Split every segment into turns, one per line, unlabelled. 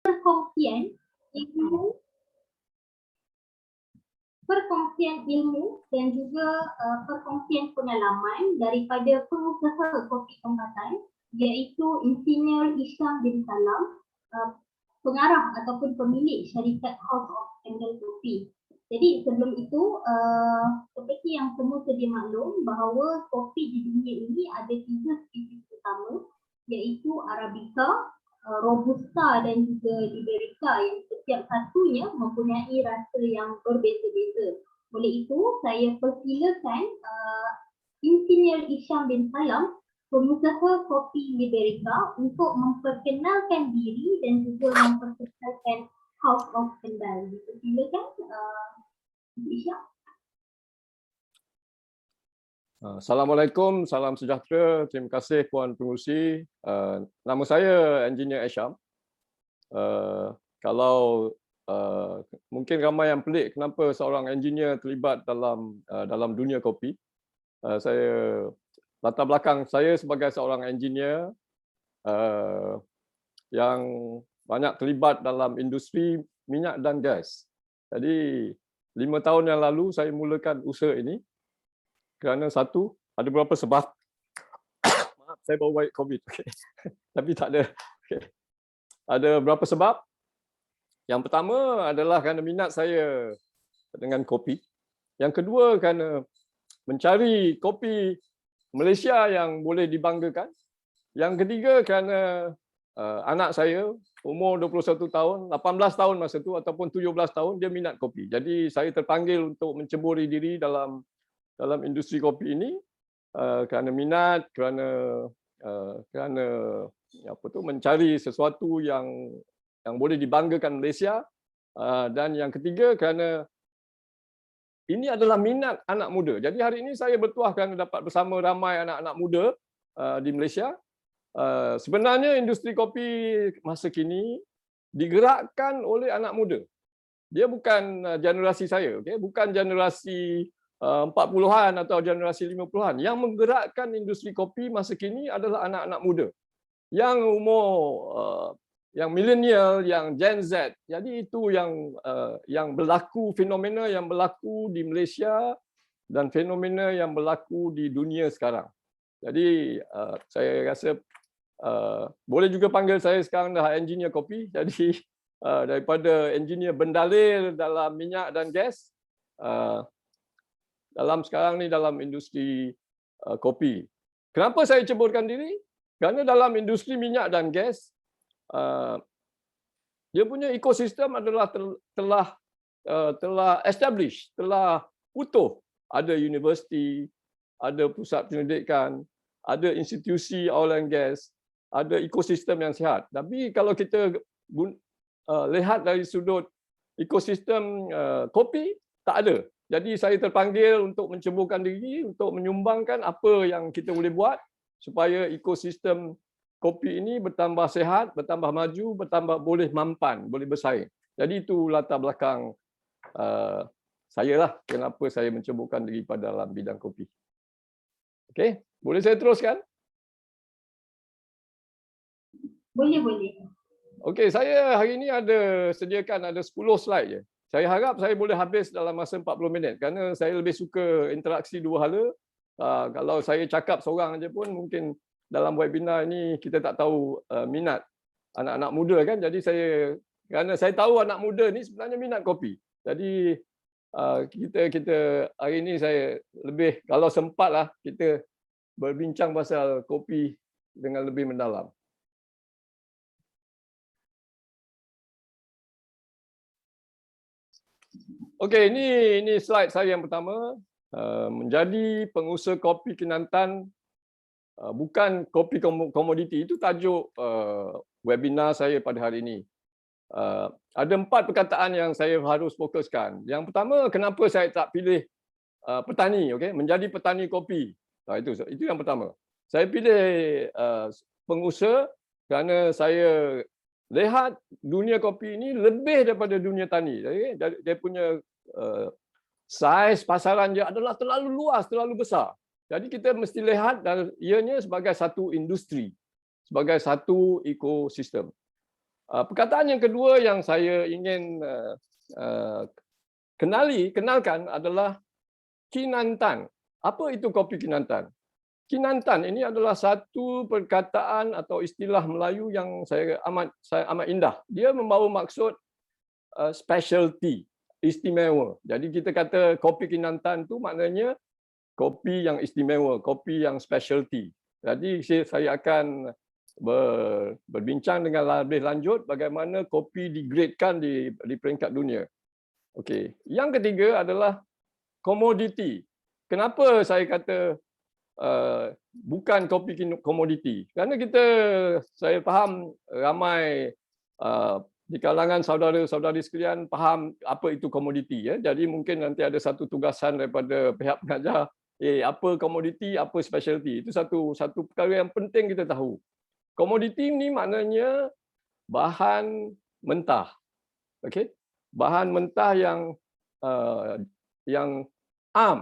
perkongsian ilmu dan juga perkongsian pengalaman daripada pengusaha kopi tempatan, iaitu Insinyur Isham bin Salam, pengarah ataupun pemilik syarikat House of Kendal Kopi. Jadi sebelum itu, seperti yang semua sedia maklum bahawa kopi di dunia ini ada 3 spesies utama, iaitu Arabica, Robusta dan juga Liberica, yang setiap satunya mempunyai rasa yang berbeza-beza. Oleh itu, saya persilakan Insinyur Isham bin Salam, pengusaha kopi Liberica, untuk memperkenalkan diri dan juga memperkenalkan House of Kendal. Silakan, Isham.
Assalamualaikum, salam sejahtera. Terima kasih Puan Pengerusi. Nama saya Engineer Isham. Kalau mungkin ramai yang pelik kenapa seorang engineer terlibat dalam dunia kopi. Saya latar belakang saya sebagai seorang engineer yang banyak terlibat dalam industri minyak dan gas. Jadi 5 tahun yang lalu saya mulakan usaha ini. Kerana satu, ada beberapa sebab. Maaf, saya baru baik COVID. Okay. Tapi tak ada. Okay. Ada beberapa sebab. Yang pertama adalah kerana minat saya dengan kopi. Yang kedua, kerana mencari kopi Malaysia yang boleh dibanggakan. Yang ketiga, kerana anak saya, umur 21 tahun, 18 tahun masa itu ataupun 17 tahun, dia minat kopi. Jadi saya terpanggil untuk menceburi diri dalam industri kopi ini kerana minat, kerana mencari sesuatu yang boleh dibanggakan Malaysia, dan yang ketiga kerana ini adalah minat anak muda. Jadi hari ini saya bertuah kerana dapat bersama ramai anak-anak muda di Malaysia. Sebenarnya industri kopi masa kini digerakkan oleh anak muda. Dia bukan generasi saya, okay? Bukan generasi 40-an atau generasi 50-an. Yang menggerakkan industri kopi masa kini adalah anak-anak muda. Yang umur yang milenial, yang Gen Z. Jadi itu yang berlaku, fenomena yang berlaku di Malaysia dan fenomena yang berlaku di dunia sekarang. Jadi saya rasa boleh juga panggil saya sekarang dah engineer kopi. Jadi daripada engineer bendalil dalam minyak dan gas, sekarang ni dalam industri kopi. Kenapa saya ceburkan diri? Kerana dalam industri minyak dan gas, dia punya ekosistem adalah telah established, telah utuh. Ada universiti, ada pusat penyelidikan, ada institusi oil and gas, ada ekosistem yang sihat. Tapi kalau kita lihat dari sudut ekosistem kopi, tak ada. Jadi saya terpanggil untuk menceburkan diri, untuk menyumbangkan apa yang kita boleh buat supaya ekosistem kopi ini bertambah sihat, bertambah maju, bertambah boleh mampan, boleh bersaing. Jadi itu latar belakang saya lah kenapa saya menceburkan diri pada dalam bidang kopi. Okey, boleh saya teruskan?
Boleh.
Okey, saya hari ini sediakan 10 slide je. Saya harap saya boleh habis dalam masa 40 minit kerana saya lebih suka interaksi dua hala. Kalau saya cakap seorang aja pun mungkin dalam webinar ini kita tak tahu minat anak-anak muda kan. Jadi kerana saya tahu anak muda ni sebenarnya minat kopi. Jadi kita hari ini saya lebih, kalau sempatlah kita berbincang pasal kopi dengan lebih mendalam. Okey, ini slide saya yang pertama. Menjadi pengusaha kopi Kelantan bukan kopi komoditi. Itu tajuk webinar saya pada hari ini. Ada 4 perkataan yang saya harus fokuskan. Yang pertama, kenapa saya tak pilih petani, okey, menjadi petani kopi. Itu yang pertama. Saya pilih pengusaha kerana saya lihat dunia kopi ini lebih daripada dunia tani. Dia punya saiz pasaran dia adalah terlalu luas, terlalu besar. Jadi kita mesti lihat ianya sebagai satu industri, sebagai satu ekosistem. Perkataan yang kedua yang saya ingin kenalkan adalah Kinantan. Apa itu kopi Kinantan? Kinantan ini adalah satu perkataan atau istilah Melayu yang saya amat indah. Dia membawa maksud specialty, istimewa. Jadi kita kata kopi Kinantan tu maknanya kopi yang istimewa, kopi yang specialty. Jadi saya akan berbincang dengan lebih lanjut bagaimana kopi digradekan di peringkat dunia. Okey. Yang ketiga adalah komoditi. Kenapa saya kata bukan kopi komoditi? Kerana saya faham ramai di kalangan saudara-saudari sekalian faham apa itu komoditi. Ya. Jadi mungkin nanti ada satu tugasan daripada pihak pengajar, apa komoditi, apa specialty. Itu satu perkara yang penting kita tahu. Komoditi ni maknanya bahan mentah. Okey? Bahan mentah yang am,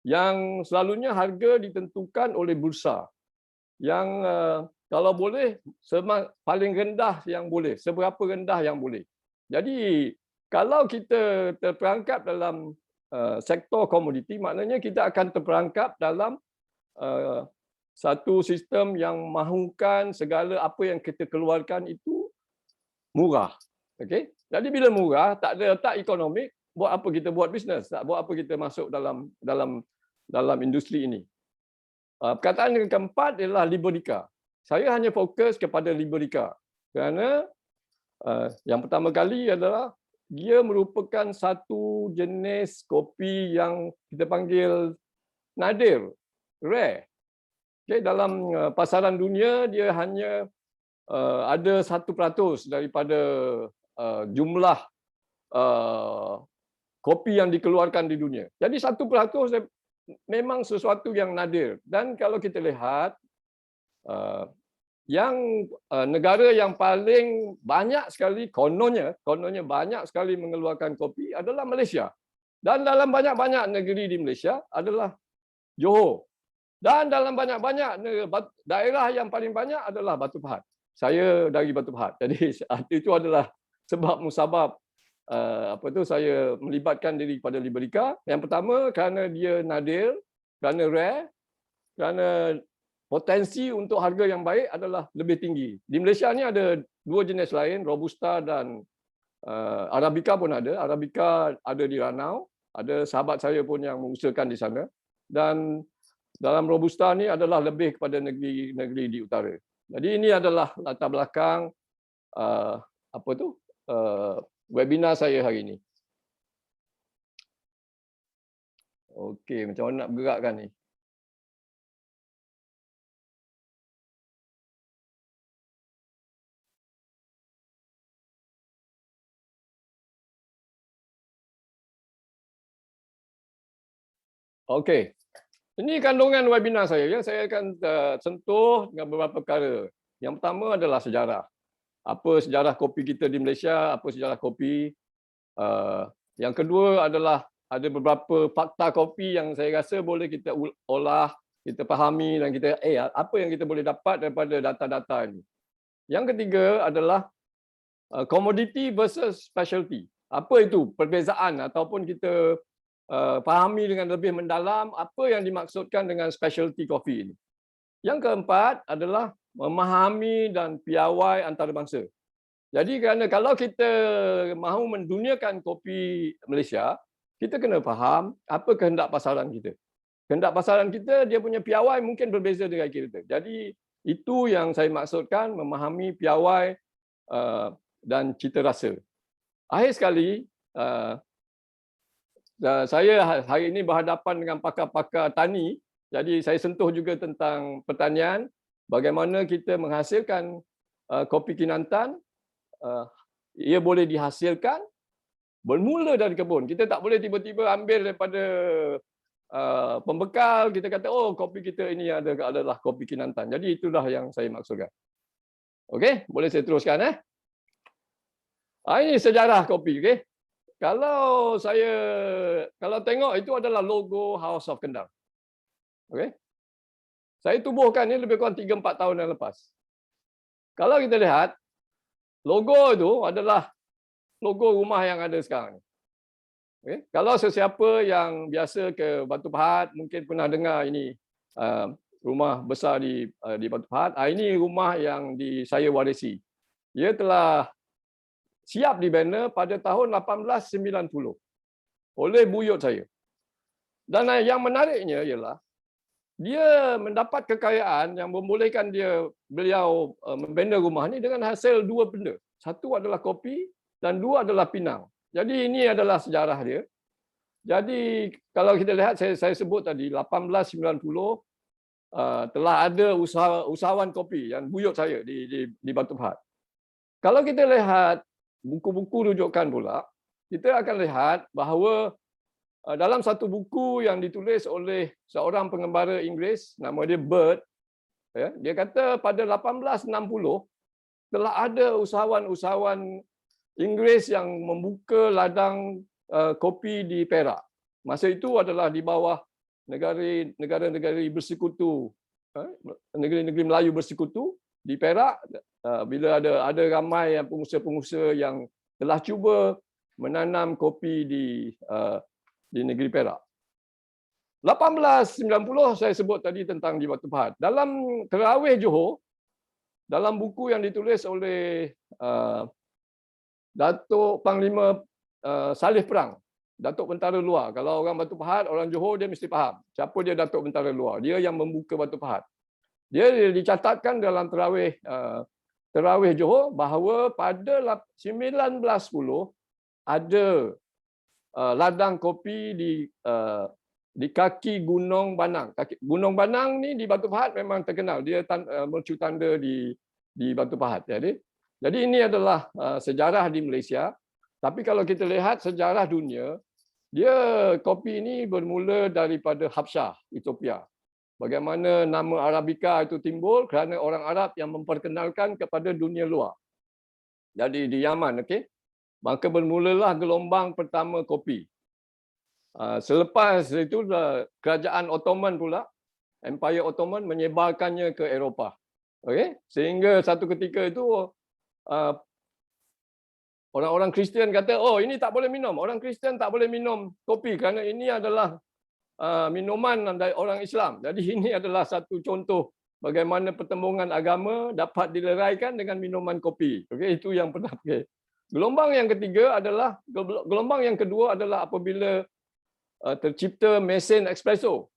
yang selalunya harga ditentukan oleh bursa. Yang kalau boleh paling rendah yang boleh, seberapa rendah yang boleh. Jadi kalau kita terperangkap dalam sektor komoditi, maknanya kita akan terperangkap dalam satu sistem yang mahukan segala apa yang kita keluarkan itu murah. Okey? Jadi bila murah, tak ada letak ekonomik, buat apa kita buat bisnes? Tak buat apa kita masuk dalam industri ini. Perkataan yang keempat adalah Liberica. Saya hanya fokus kepada Liberica kerana yang pertama kali adalah dia merupakan satu jenis kopi yang kita panggil nadir, rare. Okay, dalam pasaran dunia dia hanya ada 1% daripada jumlah kopi yang dikeluarkan di dunia. Jadi 1% memang sesuatu yang nadir. Dan kalau kita lihat negara yang paling banyak sekali kononnya banyak sekali mengeluarkan kopi adalah Malaysia. Dan dalam banyak-banyak negeri di Malaysia adalah Johor. Dan dalam banyak-banyak daerah yang paling banyak adalah Batu Pahat. Saya dari Batu Pahat. Jadi itu adalah sebab musabab saya melibatkan diri pada Liberica. Yang pertama kerana dia nadir, kerana rare, kerana potensi untuk harga yang baik adalah lebih tinggi. Di Malaysia ni ada dua jenis lain, Robusta dan Arabica pun ada. Arabica ada di Ranau, ada sahabat saya pun yang mengusahakan di sana. Dan dalam Robusta ni adalah lebih kepada negeri di utara. Jadi ini adalah latar belakang webinar saya hari ini. Okey, macam mana nak bergerakkan ni? Okey. Ini kandungan webinar saya. Saya akan sentuh dengan beberapa perkara. Yang pertama adalah sejarah. Apa sejarah kopi kita di Malaysia, apa sejarah kopi. Yang kedua adalah ada beberapa fakta kopi yang saya rasa boleh kita olah, kita fahami dan kita apa yang kita boleh dapat daripada data-data ini. Yang ketiga adalah commodity versus specialty. Apa itu perbezaan ataupun kita fahami dengan lebih mendalam apa yang dimaksudkan dengan specialty coffee ini. Yang keempat adalah memahami dan piawai antarabangsa. Jadi kerana kalau kita mahu menduniakan kopi Malaysia, kita kena faham apa kehendak pasaran kita. Kehendak pasaran kita, dia punya piawai mungkin berbeza dengan kita. Jadi itu yang saya maksudkan, memahami piawai dan cita rasa. Akhir sekali, saya hari ini berhadapan dengan pakar-pakar tani, jadi saya sentuh juga tentang pertanian, bagaimana kita menghasilkan kopi Kinantan, ia boleh dihasilkan bermula dari kebun. Kita tak boleh tiba-tiba ambil daripada pembekal, kita kata, oh kopi kita ini adalah kopi Kinantan. Jadi itulah yang saya maksudkan. Okey, boleh saya teruskan? Ini sejarah kopi. Okay? Kalau tengok itu adalah logo House of Kendal. Okey. Saya tubuhkan ini lebih kurang 3-4 tahun yang lepas. Kalau kita lihat logo itu adalah logo rumah yang ada sekarang. Okay. Kalau sesiapa yang biasa ke Batu Pahat mungkin pernah dengar ini rumah besar di Batu Pahat. Ini rumah yang saya warisi. Ia telah siap dibina pada tahun 1890 oleh buyut saya. Dan yang menariknya ialah dia mendapat kekayaan yang membolehkan beliau membina rumah ini dengan hasil dua benda. Satu adalah kopi dan dua adalah pinang. Jadi ini adalah sejarah dia. Jadi kalau kita lihat saya sebut tadi 1890 telah ada usahawan kopi yang buyut saya di Batu Pahat. Kalau kita lihat buku-buku rujukan pula, kita akan lihat bahawa dalam satu buku yang ditulis oleh seorang pengembara Inggeris, nama dia Bird, ya, dia kata pada 1860 telah ada usahawan-usahawan Inggeris yang membuka ladang kopi di Perak. Masa itu adalah di bawah negara-negara bersekutu, negeri-negeri Melayu bersekutu di Perak. Bila ada ramai pengusaha-pengusaha yang telah cuba menanam kopi di negeri Perak. 1890 saya sebut tadi tentang di Batu Pahat. Dalam Terawih Johor, dalam buku yang ditulis oleh Datuk Panglima Salih Perang, Datuk Bentara Luar. Kalau orang Batu Pahat, orang Johor dia mesti faham siapa dia Datuk Bentara Luar. Dia yang membuka Batu Pahat. Dia dicatatkan dalam Terawih Johor bahawa pada 1910 ada ladang kopi di kaki Gunung Banang. Gunung Banang ni di Batu Pahat memang terkenal. Dia mercu tanda di Batu Pahat. Jadi ini adalah sejarah di Malaysia. Tapi kalau kita lihat sejarah dunia, kopi ini bermula daripada Habsyah, Ethiopia. Bagaimana nama Arabica itu timbul kerana orang Arab yang memperkenalkan kepada dunia luar. Jadi di Yaman, okey. Maka bermulalah gelombang pertama kopi. Selepas itu kerajaan Ottoman pula, Empire Ottoman menyebarkannya ke Eropah. Okey, sehingga satu ketika itu orang-orang Kristian kata, oh ini tak boleh minum. Orang Kristian tak boleh minum kopi kerana ini adalah minuman dari orang Islam. Jadi ini adalah satu contoh bagaimana pertembungan agama dapat dileraikan dengan minuman kopi. Okey, itu yang pernah. Okay. Gelombang yang kedua adalah apabila tercipta mesin espresso.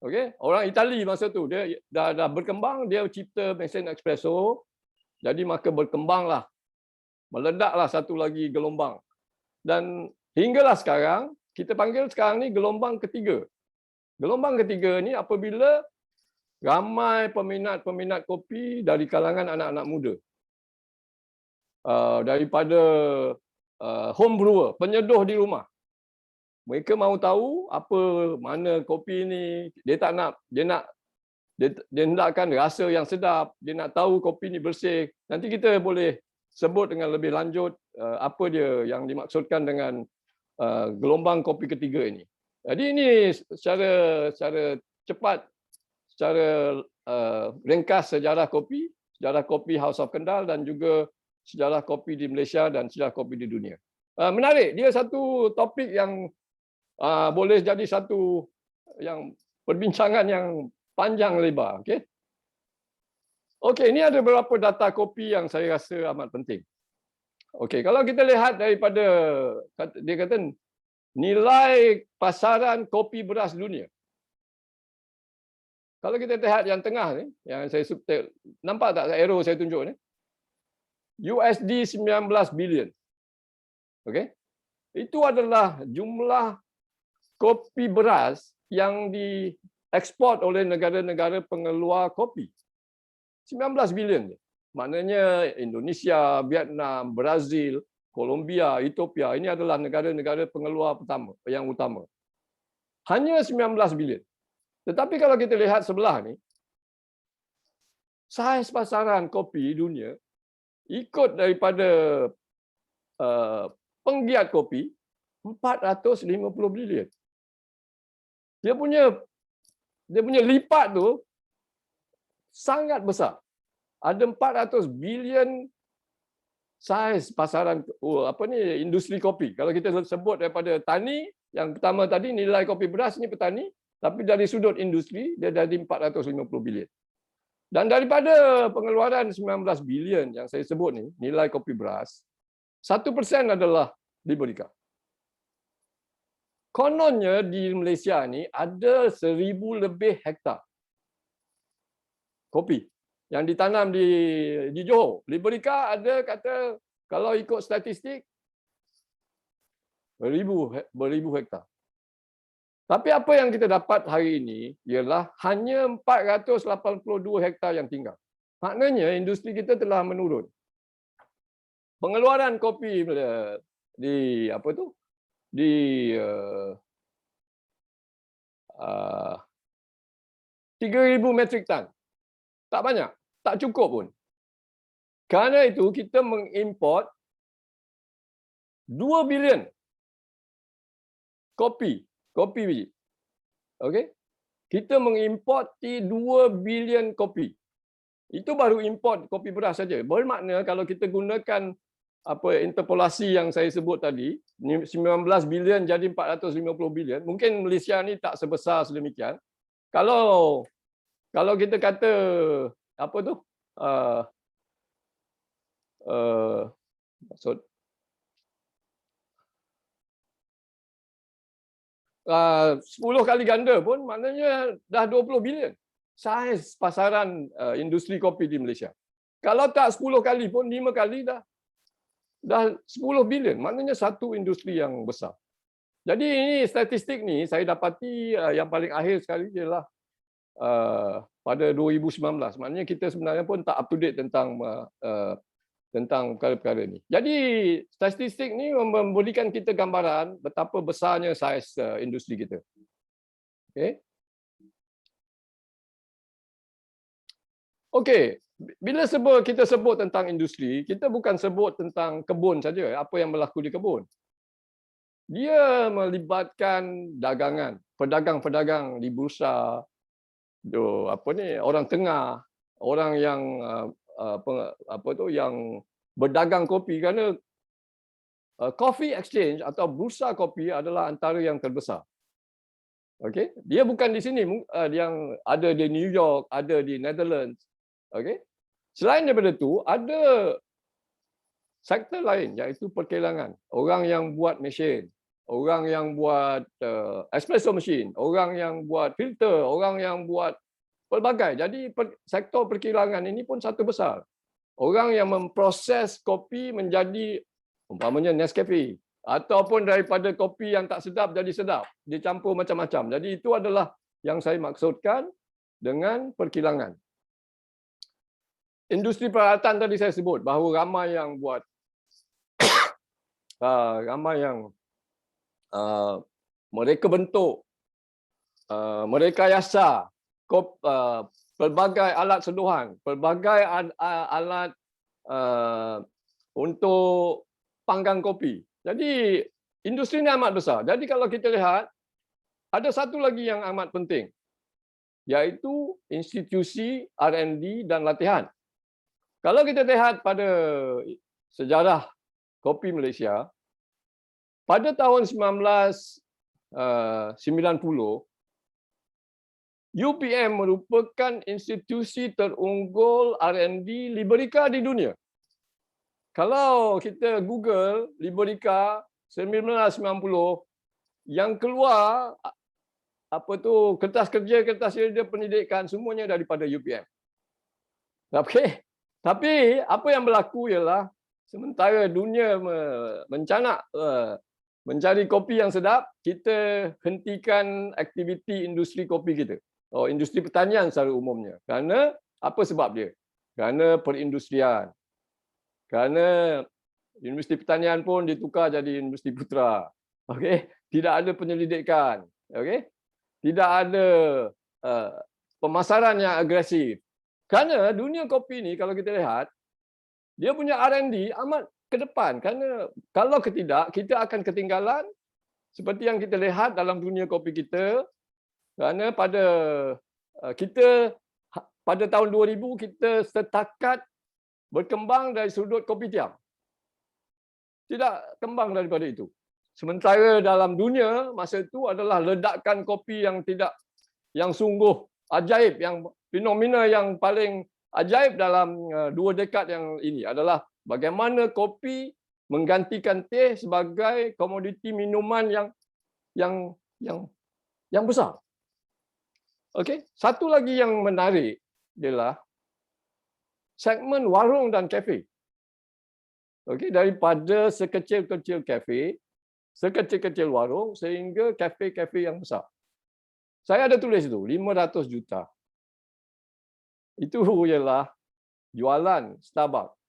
Okey, orang Itali masa tu dia dah berkembang, dia cipta mesin espresso. Jadi maka berkembanglah, meledaklah satu lagi gelombang. Dan hinggalah sekarang, kita panggil sekarang ni gelombang ketiga. Gelombang ketiga ni apabila ramai peminat-peminat kopi dari kalangan anak-anak muda. Daripada home brewer, penyeduh di rumah. Mereka mahu tahu apa mana kopi ni, dia hendakkan rasa yang sedap, dia nak tahu kopi ni bersih. Nanti kita boleh sebut dengan lebih lanjut apa dia yang dimaksudkan dengan gelombang kopi ketiga ini. Jadi ini secara cepat, secara ringkas sejarah kopi House of Kendal dan juga sejarah kopi di Malaysia dan sejarah kopi di dunia. Menarik, dia satu topik yang boleh jadi satu yang perbincangan yang panjang lebar. Okey, ini ada beberapa data kopi yang saya rasa amat penting. Okey, kalau kita lihat daripada, dia kata nilai pasaran kopi beras dunia. Kalau kita lihat yang tengah ni, yang saya sebut, nampak tak arrow saya tunjuk ni? USD 19 bilion. Okey. Itu adalah jumlah kopi beras yang diekspor oleh negara-negara pengeluar kopi. 19 bilion. Maknanya Indonesia, Vietnam, Brazil, Colombia, Ethiopia, ini adalah negara-negara pengeluar yang utama. Hanya 19 bilion. Tetapi kalau kita lihat sebelah ni, saiz pasaran kopi dunia ikut daripada penggiat kopi 450 bilion. Dia punya lipat tu sangat besar. Ada 400 bilion saiz pasaran industri kopi. Kalau kita sebut daripada tani, yang pertama tadi nilai kopi beras ni petani, tapi dari sudut industri dia jadi 450 bilion. Dan daripada pengeluaran 19 bilion yang saya sebut ni, nilai kopi beras, 1% adalah Liberica. Kononnya di Malaysia ni ada 1,000 lebih hektar kopi yang ditanam di Johor. Liberica ada kata kalau ikut statistik beribu hektar. Tapi apa yang kita dapat hari ini ialah hanya 482 hektar yang tinggal. Maknanya industri kita telah menurun. Pengeluaran kopi di 3,000 metrik tan. Tak banyak, tak cukup pun. Kerana itu kita mengimport 2 bilion kopi biji. Okey? Kita mengimport 2 bilion kopi. Itu baru import kopi beras saja. Bermakna kalau kita gunakan interpolasi yang saya sebut tadi, 19 bilion jadi 450 bilion, mungkin Malaysia ni tak sebesar sedemikian. Kalau kita kata maksud 10 kali ganda pun maknanya dah 20 bilion saiz pasaran industri kopi di Malaysia. Kalau tak 10 kali pun 5 kali dah 10 bilion, maknanya satu industri yang besar. Jadi ini statistik ni saya dapati yang paling akhir sekali ialah pada 2019. Maknanya kita sebenarnya pun tak up to date tentang perkara-perkara ni. Jadi statistik ni memberikan kita gambaran betapa besarnya saiz industri kita. Okey, bila kita sebut tentang industri, kita bukan sebut tentang kebun saja, apa yang berlaku di kebun. Dia melibatkan dagangan, pedagang-pedagang di bursa, orang tengah, orang yang yang berdagang kopi, kerana coffee exchange atau bursa kopi adalah antara yang terbesar. Okey, dia bukan di sini, yang ada di New York, ada di Netherlands. Okey. Selain daripada itu, ada sektor lain iaitu perkilangan. Orang yang buat mesin, orang yang buat espresso machine, orang yang buat filter, orang yang buat pelbagai. Jadi sektor perkilangan ini pun satu besar. Orang yang memproses kopi menjadi umpamanya Nescafe, ataupun daripada kopi yang tak sedap jadi sedap, dicampur macam-macam. Jadi itu adalah yang saya maksudkan dengan perkilangan. Industri peralatan tadi saya sebut bahawa ramai yang buat mereka bentuk, mereka yasa pelbagai alat seduhan, pelbagai alat untuk panggang kopi. Jadi industri ini amat besar. Jadi kalau kita lihat, ada satu lagi yang amat penting, iaitu institusi R&D dan latihan. Kalau kita lihat pada sejarah kopi Malaysia, pada tahun 1990, UPM merupakan institusi terunggul R&D Liberica di dunia. Kalau kita Google Liberica 1990, yang keluar kertas kerja, kertas kerja pendidikan semuanya daripada UPM. Okey. Tapi apa yang berlaku ialah sementara dunia mencanak mencari kopi yang sedap, kita hentikan aktiviti industri kopi kita. Industri pertanian secara umumnya. Kerana apa sebab dia? Kerana perindustrian. Kerana industri pertanian pun ditukar jadi industri putra. Okey, tidak ada penyelidikan. Okey? Tidak ada pemasaran yang agresif. Kerana dunia kopi ni kalau kita lihat, dia punya R&D amat ke depan. Kerana kalau tidak, kita akan ketinggalan seperti yang kita lihat dalam dunia kopi kita. Kerana pada tahun 2000 kita setakat berkembang dari sudut kopitiam. tidak kembang daripada itu. Sementara dalam dunia masa itu adalah ledakan kopi yang sungguh ajaib, yang fenomena yang paling ajaib dalam 2 dekad yang ini adalah bagaimana kopi menggantikan teh sebagai komoditi minuman yang besar. Okey, satu lagi yang menarik ialah segmen warung dan kafe. Okey, daripada sekecil-kecil kafe, sekecil-kecil warung sehingga kafe-kafe yang besar. Saya ada tulis itu 500 juta. Itu ialah jualan Starbucks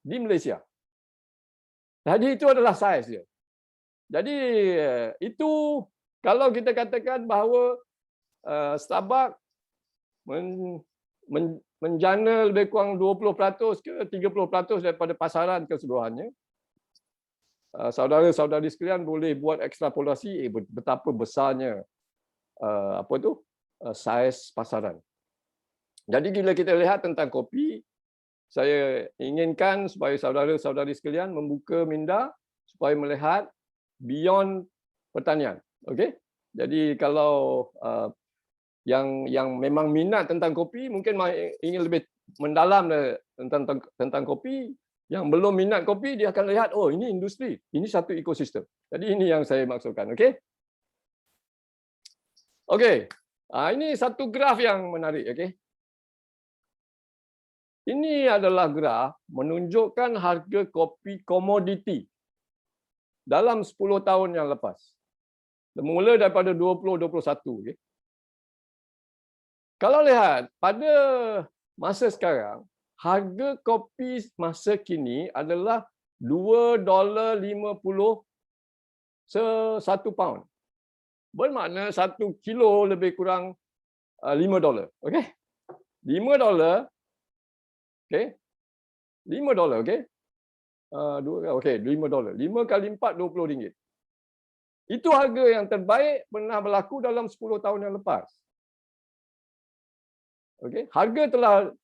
di Malaysia. Jadi itu adalah saiz dia. Jadi itu kalau kita katakan bahawa Starbucks menjana lebih kurang 20% ke 30% daripada pasaran keseluruhannya, saudara-saudari sekalian boleh buat ekstrapolasi betapa besarnya saiz pasaran. Jadi bila kita lihat tentang kopi, saya inginkan supaya saudara-saudari sekalian membuka minda supaya melihat beyond pertanian. Okey? Jadi kalau yang memang minat tentang kopi mungkin ingin lebih mendalam tentang kopi, yang belum minat kopi dia akan lihat oh ini industri, ini satu ekosistem. Jadi ini yang saya maksudkan, okey? Okey. Ini satu graf yang menarik, okey? Ini adalah graf menunjukkan harga kopi komoditi dalam 10 tahun yang lepas. Bermula daripada 2021, okey? Kalau lihat pada masa sekarang, harga kopi masa kini adalah $2.50 satu pound. Bermakna 1 kilo lebih kurang $5. Okey? $5. Okey? $5, okey? Okey, $5. 5 kali 4 RM20. Itu harga yang terbaik pernah berlaku dalam 10 tahun yang lepas. Okey, harga telah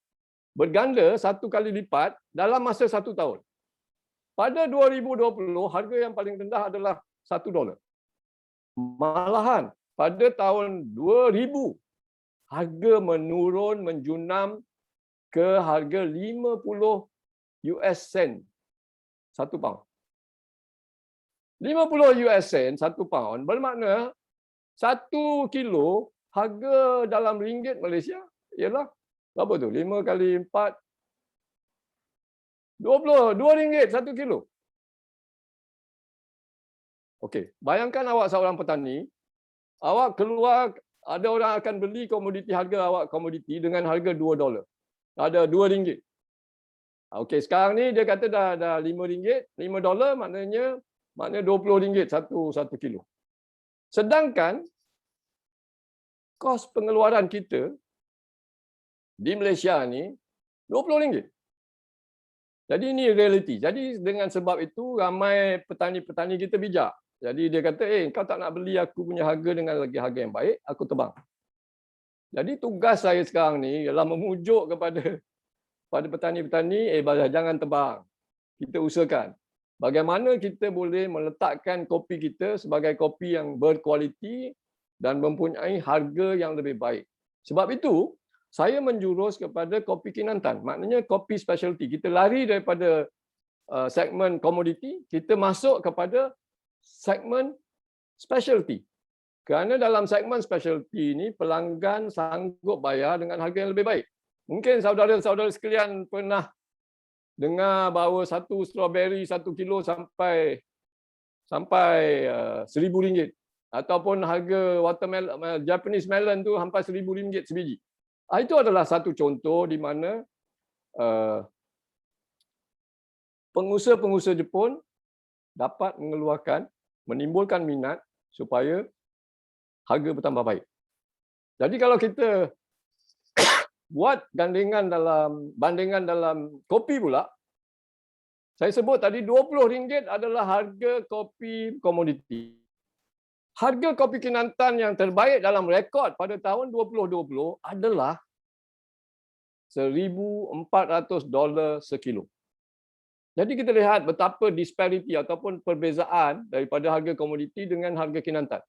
berganda 1 kali lipat dalam masa 1 tahun. Pada 2020, harga yang paling rendah adalah $1. Malahan pada tahun 2000, harga menurun menjunam ke harga 50 US sen satu pound. 50 US sen satu pound bermakna 1 kilo harga dalam ringgit Malaysia ialah berapa tu? 5 kali 4 20, RM2 1 kilo. Okey, bayangkan awak seorang petani, awak keluar, ada orang akan beli komoditi harga awak komoditi dengan harga $2. Ada RM2. Okey, sekarang ni dia kata dah RM5, $5 maknanya RM20 satu kilo. Sedangkan kos pengeluaran kita di Malaysia ni RM20. Jadi ini realiti. Jadi dengan sebab itu ramai petani-petani kita bijak. Jadi dia kata, kau tak nak beli aku punya harga dengan harga yang baik, aku tebang. Jadi tugas saya sekarang ni ialah memujuk kepada petani-petani, jangan tebang. Kita usahakan bagaimana kita boleh meletakkan kopi kita sebagai kopi yang berkualiti dan mempunyai harga yang lebih baik. Sebab itu, saya menjurus kepada kopi Kinantan. Maknanya kopi specialty. Kita lari daripada segmen komoditi, kita masuk kepada segmen specialty. Kerana dalam segmen specialty ini, pelanggan sanggup bayar dengan harga yang lebih baik. Mungkin saudara-saudara sekalian pernah dengar bahawa satu strawberry 1 kilo sampai RM1,000. Ataupun harga watermelon, Japanese melon tu sampai RM1,000 sebiji. Itu adalah satu contoh di mana pengusaha-pengusaha Jepun dapat menimbulkan minat supaya harga bertambah baik. Jadi kalau kita buat bandingan dalam kopi pula, saya sebut tadi RM20 adalah harga kopi komoditi. Harga kopi Kinantan yang terbaik dalam rekod pada tahun 2020 adalah $1,400 sekilo. Jadi kita lihat betapa disparity ataupun perbezaan daripada harga komoditi dengan harga Kinantan.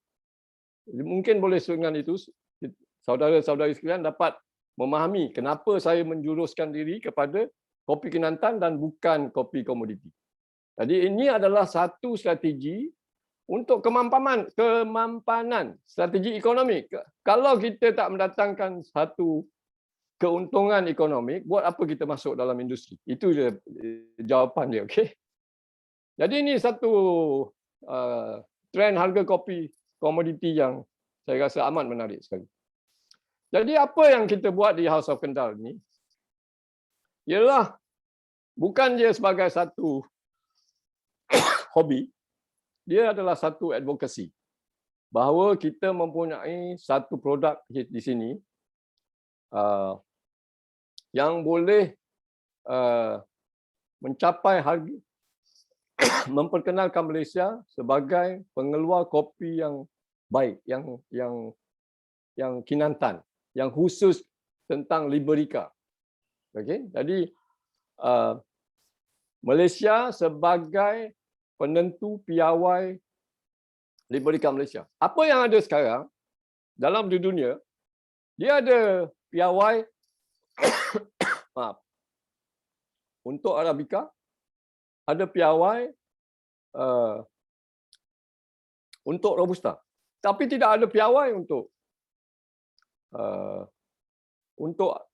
Mungkin boleh dengan itu saudara-saudari sekalian dapat memahami kenapa saya menjuruskan diri kepada kopi Kinantan dan bukan kopi komoditi. Jadi ini adalah satu strategi untuk kemampanan strategi ekonomi. Kalau kita tak mendatangkan satu keuntungan ekonomi, buat apa kita masuk dalam industri? Itu je jawapan dia, okey. Jadi ini satu trend harga kopi komoditi yang saya rasa amat menarik sekali. Jadi apa yang kita buat di House of Kendal ni ialah bukan dia sebagai satu hobi, dia adalah satu advokasi bahawa kita mempunyai satu produk di sini yang boleh mencapai harga memperkenalkan Malaysia sebagai pengeluar kopi yang baik, yang Kinantan, yang khusus tentang Liberica. Okey, jadi Malaysia sebagai penentu piawai Liberica Malaysia. Apa yang ada sekarang dalam dunia, dia ada piawai maaf, untuk Arabica, ada piawai untuk Robusta, tapi tidak ada piawai untuk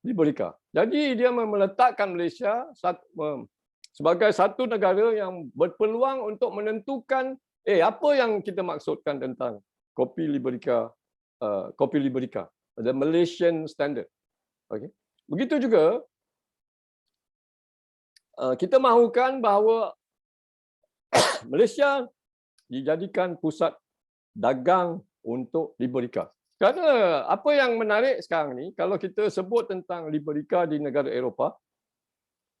Liberica. Jadi dia meletakkan Malaysia sebagai satu negara yang berpeluang untuk menentukan apa yang kita maksudkan tentang kopi Liberica, the Malaysian standard. Okay. Begitu juga kita mahukan bahawa Malaysia dijadikan pusat dagang untuk Liberica. Kerana apa yang menarik sekarang ni, kalau kita sebut tentang Liberica di negara Eropah,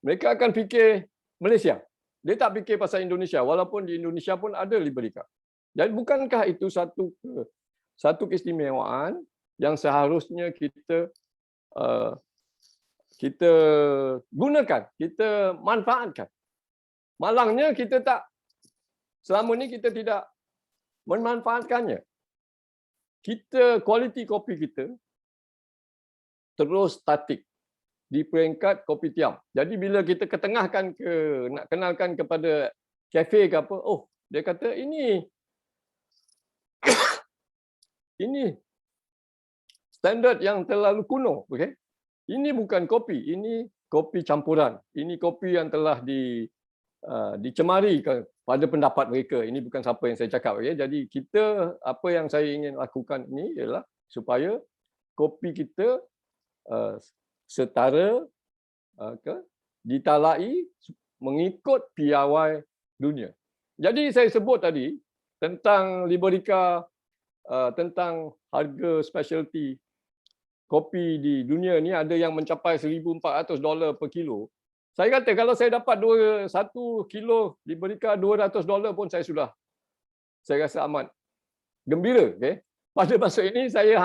mereka akan fikir Malaysia. Dia tak fikir pasal Indonesia, walaupun di Indonesia pun ada Liberica. Jadi bukankah itu satu keistimewaan yang seharusnya kita gunakan, kita manfaatkan. Malangnya selama ni kita tidak memanfaatkannya. Kualiti kopi kita terus statik di peringkat kopitiam. Jadi bila kita ketengahkan nak kenalkan kepada kafe ke apa, dia kata ini standard yang terlalu kuno, okey. Ini bukan kopi, ini kopi campuran. Ini kopi yang telah dicemari pada pendapat mereka. Ini bukan siapa yang saya cakap. Okay? Jadi apa yang saya ingin lakukan ini ialah supaya kopi kita setara ditalai mengikut piawai dunia. Jadi saya sebut tadi tentang Liberica, tentang harga specialty kopi di dunia ni ada yang mencapai $1,400 per kilo. Saya kata kalau saya dapat 1 kilo Liberica $200 pun saya rasa amat gembira. Okay? Pada masa ini saya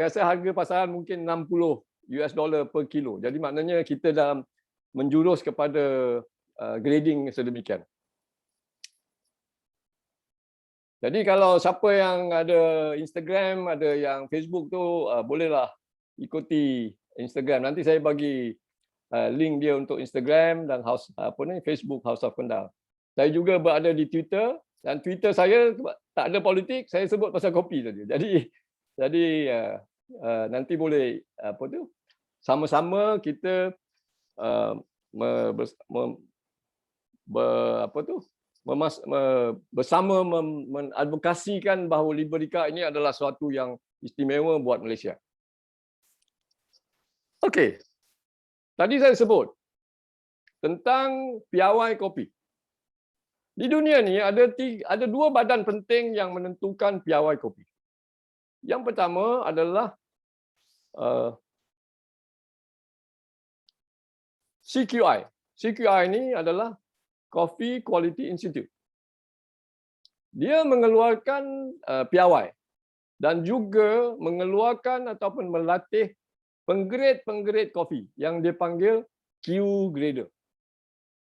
rasa harga pasaran mungkin $60 per kilo. Jadi maknanya kita dalam menjurus kepada grading sedemikian. Jadi kalau siapa yang ada Instagram, ada yang Facebook tu, bolehlah ikuti Instagram. Nanti saya bagi link dia untuk Instagram dan Facebook House of Kendal. Saya juga berada di Twitter, dan Twitter saya tak ada politik, saya sebut pasal kopi saja. Jadi nanti boleh sama-sama kita bersama mengadvokasikan bahawa Liberica ini adalah suatu yang istimewa buat Malaysia. Okey. Tadi saya sebut tentang piawai kopi. Di dunia ni ada 2 badan penting yang menentukan piawai kopi. Yang pertama adalah CQI. CQI ini adalah Coffee Quality Institute. Dia mengeluarkan piawai dan juga mengeluarkan ataupun melatih penggrade kopi yang dia panggil Q grader.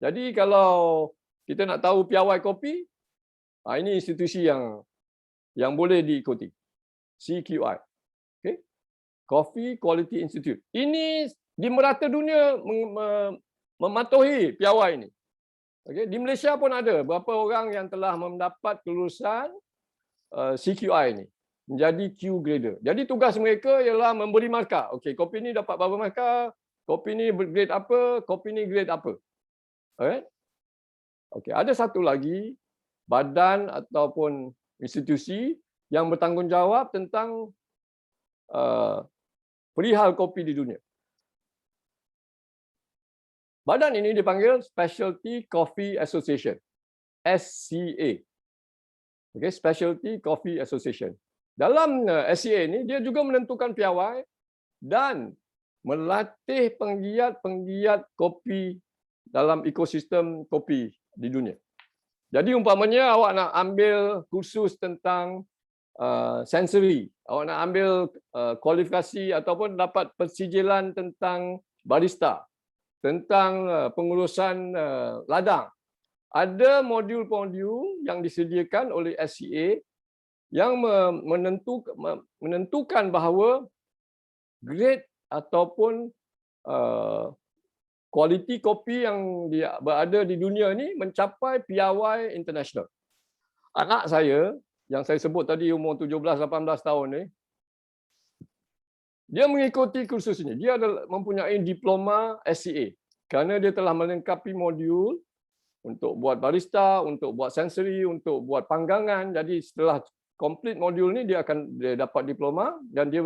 Jadi kalau kita nak tahu piawai kopi, ini institusi yang boleh diikuti. CQI. Okay? Coffee Quality Institute. Ini di merata dunia mematuhi piawai ini. Okay? Di Malaysia pun ada berapa orang yang telah mendapat kelulusan CQI ini menjadi Q grader. Jadi tugas mereka ialah memberi markah. Okey, kopi ni dapat berapa markah? Kopi ni grade apa? Kopi ni grade apa? Alright? Okey, ada satu lagi badan ataupun institusi yang bertanggungjawab tentang perihal kopi di dunia. Badan ini dipanggil Specialty Coffee Association, SCA. Okay, Specialty Coffee Association. Dalam SCA ini, dia juga menentukan piawai dan melatih penggiat-penggiat kopi dalam ekosistem kopi di dunia. Jadi umpamanya awak nak ambil kursus tentang sensory, awak nak ambil kualifikasi ataupun dapat persijilan tentang barista, tentang pengurusan ladang. Ada modul-modul yang disediakan oleh SCA yang menentukan bahawa grade ataupun kualiti kopi yang berada di dunia ini mencapai piawai internasional. Anak saya yang saya sebut tadi umur 17-18 tahun ni, dia mengikuti kursus ini. Dia mempunyai diploma SCA kerana dia telah melengkapi modul untuk buat barista, untuk buat sensory, untuk buat panggangan. Jadi setelah complete modul ni dia dapat diploma dan dia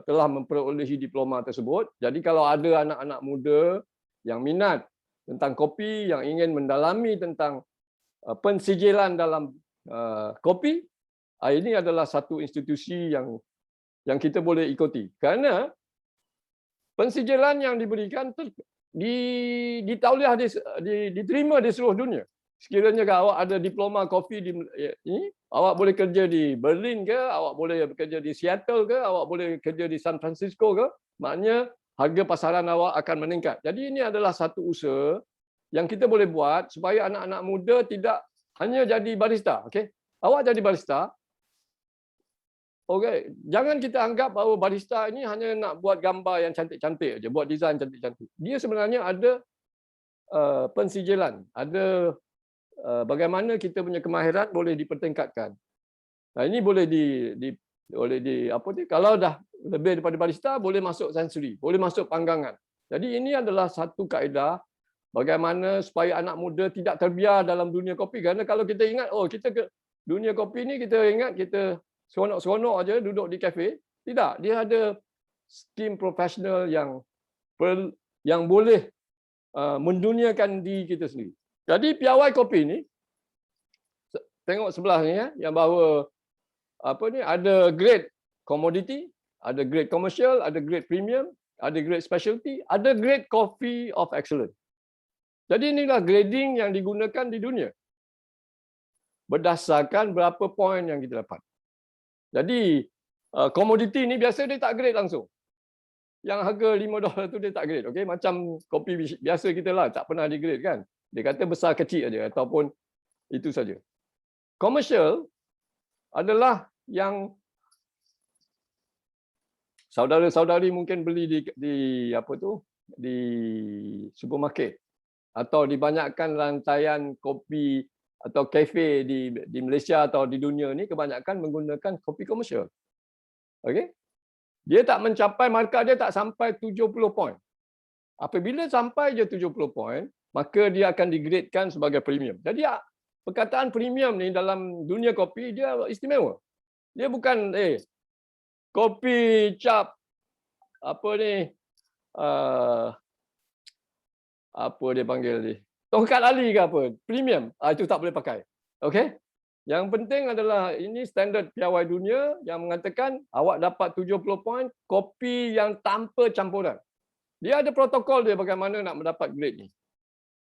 telah memperolehi diploma tersebut. Jadi kalau ada anak-anak muda yang minat tentang kopi, yang ingin mendalami tentang pensijilan dalam kopi, ini adalah satu institusi yang kita boleh ikuti. Kerana pensijilan yang diberikan ditauliah diterima di seluruh dunia. Sekiranya awak ada diploma kopi ini, awak boleh kerja di Berlin ke, awak boleh bekerja di Seattle ke, awak boleh kerja di San Francisco ke, maknanya harga pasaran awak akan meningkat. Jadi ini adalah satu usaha yang kita boleh buat supaya anak-anak muda tidak hanya jadi barista. Okay? Awak jadi barista, okay. Jangan kita anggap bahawa barista ini hanya nak buat gambar yang cantik-cantik aja, buat desain cantik-cantik. Dia sebenarnya ada pensijilan, ada bagaimana kita punya kemahiran boleh dipertingkatkan. Nah, ini boleh kalau dah lebih daripada barista boleh masuk sensory, boleh masuk panggangan. Jadi ini adalah satu kaedah bagaimana supaya anak muda tidak terbiar dalam dunia kopi. Kerana kalau kita ingat, kita ke dunia kopi ni kita ingat kita seronok-seronok aja duduk di kafe. Tidak, dia ada skim profesional yang boleh menduniakan diri kita sendiri. Jadi piawai kopi ni, tengok sebelah ni yang bahawa ada grade commodity, ada grade commercial, ada grade premium, ada grade specialty, ada grade coffee of excellence. Jadi inilah grading yang digunakan di dunia. Berdasarkan berapa poin yang kita dapat. Jadi commodity ni biasa dia tak grade langsung. Yang harga $5 tu dia tak grade, okey? Macam kopi biasa kita lah, tak pernah di grade kan. Dia kata besar kecil aja ataupun itu saja. Commercial adalah yang saudara-saudari mungkin beli di supermarket atau dibanyakkan rantaian kopi atau kafe di Malaysia atau di dunia ni kebanyakan menggunakan kopi komersial. Okey? Dia tak mencapai, markah dia tak sampai 70 poin. Apabila sampai je 70 poin, maka dia akan digradekan sebagai premium. Jadi perkataan premium ni dalam dunia kopi dia istimewa. Dia bukan kopi cap apa dia panggil ni, tongkat ali ke apa, premium. Itu tak boleh pakai. Okey? Yang penting adalah ini standard piawai dunia yang mengatakan awak dapat 70 poin kopi yang tanpa campuran. Dia ada protokol dia bagaimana nak mendapat grade ni.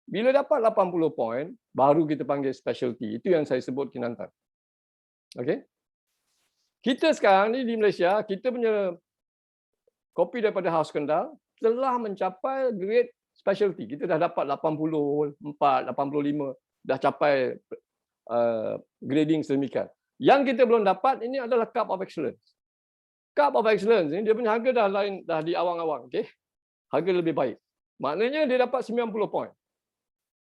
Bila dapat 80 poin, baru kita panggil specialty. Itu yang saya sebut Kinantan. Okey? Kita sekarang ni di Malaysia, kita punya kopi daripada Haus Kendal telah mencapai grade specialty. Kita dah dapat 84, 85, dah capai grading sedemikian. Yang kita belum dapat ini adalah Cup of Excellence. Cup of Excellence ini dia punya harga dah lain, dah di awang-awang, okey. Harga lebih baik. Maknanya dia dapat 90 poin.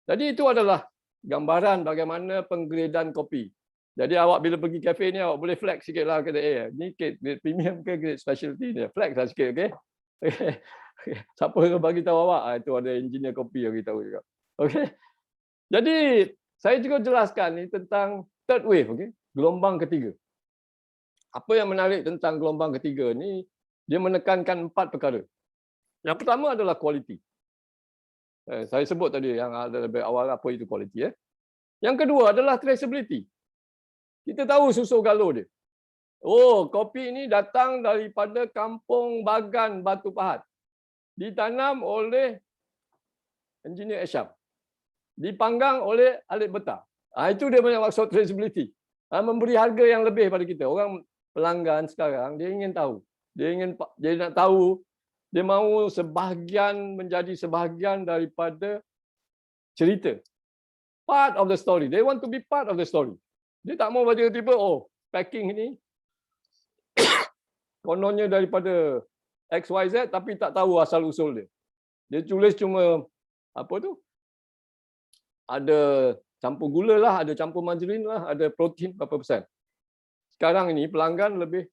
Jadi itu adalah gambaran bagaimana penggradean kopi. Jadi awak bila pergi kafe ni awak boleh flex sikitlah kata ni grade premium ke grade specialty ni. Flex lah sikit, okey. Siapa yang bagi tahu awak? Itu ada engineer kopi yang beritahu juga. Okey. Jadi saya juga jelaskan ni tentang third wave, okey. Gelombang ketiga. Apa yang menarik tentang gelombang ketiga ni, dia menekankan 4 perkara. Yang pertama adalah kualiti. Saya sebut tadi yang ada lebih awal apa itu kualiti. Yang kedua adalah traceability. Kita tahu susu galur dia. Oh, kopi ini datang daripada kampung Bagan Batu Pahat. Ditanam oleh engineer Esyam. Dipanggang oleh Alit Betar. Itu dia punya maksud traceability. Memberi harga yang lebih pada kita. Orang pelanggan sekarang dia ingin tahu. Dia nak tahu, dia mahu sebahagian menjadi sebahagian daripada cerita. Part of the story. They want to be part of the story. Dia tak mahu tiba-tiba packing ni kononnya daripada XYZ tapi tak tahu asal usul dia. Dia tulis cuma apa tu? Ada campur gula lah, ada campur margarin lah, ada protein berapa persen. Sekarang ini pelanggan lebih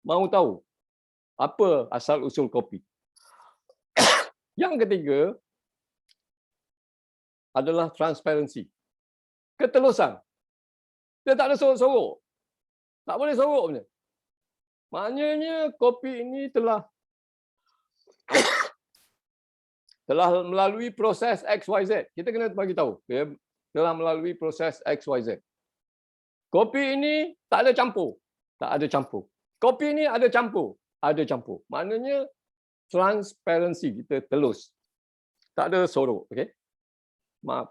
mahu tahu apa asal usul kopi. Yang ketiga adalah transparansi. Ketelusan. Dia tak ada sorok-sorok. Tak boleh sorok punya. Maknanya kopi ini telah melalui proses XYZ. Kita kena bagi tahu. Dia telah melalui proses XYZ. Kopi ini tak ada campur. Tak ada campur. Kopi ini ada campur. Ada campur. Maknanya transparansi. Kita telus. Tak ada sorok. Okay? Maaf.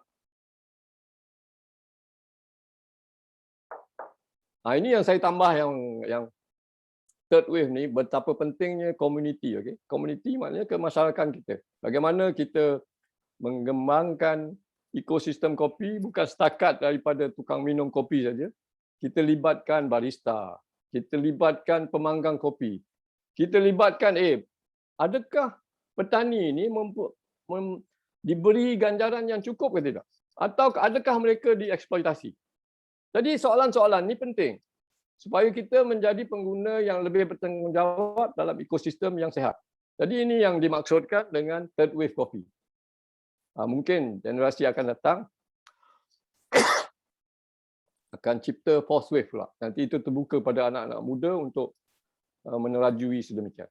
Ini yang saya tambah yang third wave ni, betapa pentingnya community. Okay? Community maknanya kemasyarakatan kita. Bagaimana kita mengembangkan ekosistem kopi bukan setakat daripada tukang minum kopi saja. Kita libatkan barista, kita libatkan pemanggang kopi, kita libatkan adakah petani ini diberi ganjaran yang cukup ke tidak? Atau adakah mereka dieksploitasi? Jadi soalan-soalan ini penting supaya kita menjadi pengguna yang lebih bertanggungjawab dalam ekosistem yang sihat. Jadi ini yang dimaksudkan dengan third wave coffee. Mungkin generasi akan datang akan cipta fourth wave pula. Nanti itu terbuka pada anak-anak muda untuk menerajui sedemikian.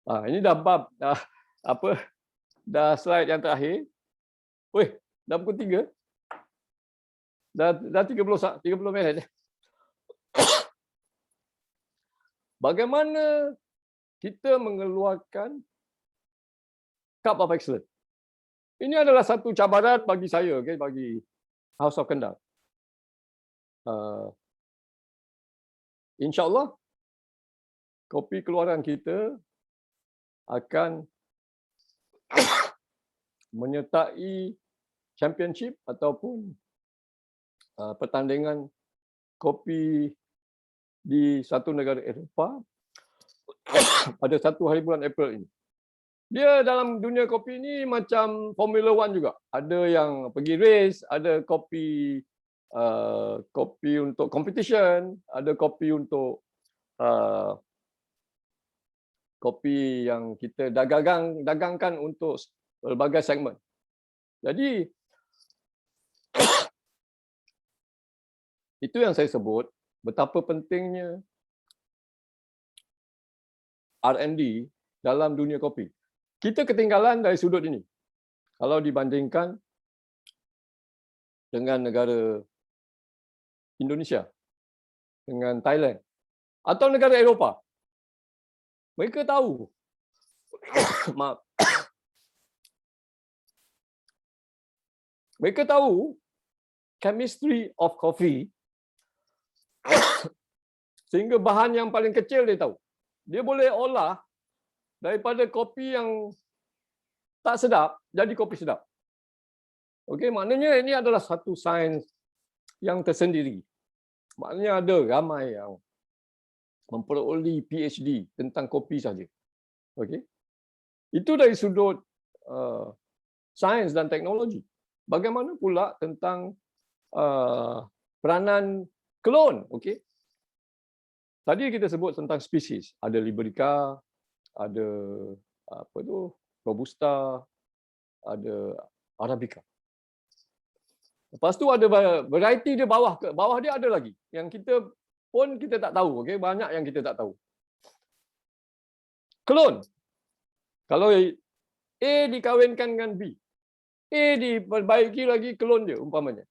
Ini dah bab dah slide yang terakhir. Dah pukul 3. Dah 30 minit. Bagaimana kita mengeluarkan Cup of Excellence? Ini adalah satu cabaran bagi saya, bagi House of Kendal. InsyaAllah, kopi keluaran kita akan menyertai championship ataupun pertandingan kopi di satu negara Eropah pada 1 hari bulan April ini. Dia dalam dunia kopi ini macam Formula One juga. Ada yang pergi race, ada kopi untuk competition, ada kopi untuk kopi yang kita dagangkan untuk berbagai segmen. Jadi itu yang saya sebut betapa pentingnya R&D dalam dunia kopi. Kita ketinggalan dari sudut ini. Kalau dibandingkan dengan negara Indonesia, dengan Thailand, atau negara Eropah. Mereka tahu. Maaf. Mereka tahu chemistry of coffee sehingga bahan yang paling kecil dia tahu. Dia boleh olah daripada kopi yang tak sedap jadi kopi sedap. Okey, maknanya ini adalah satu sains yang tersendiri. Maknanya ada ramai yang memperoleh PhD tentang kopi saja. Okey. Itu dari sudut sains dan teknologi. Bagaimana pula tentang peranan klon? Okey. Tadi kita sebut tentang spesies, ada Liberica, ada apa tu, Robusta, ada Arabica. Lepas tu ada variety dia bawah dia ada lagi yang kita tak tahu, okey, banyak yang kita tak tahu. Klon. Kalau A dikawinkan dengan B, A diperbaiki lagi klon dia umpamanya.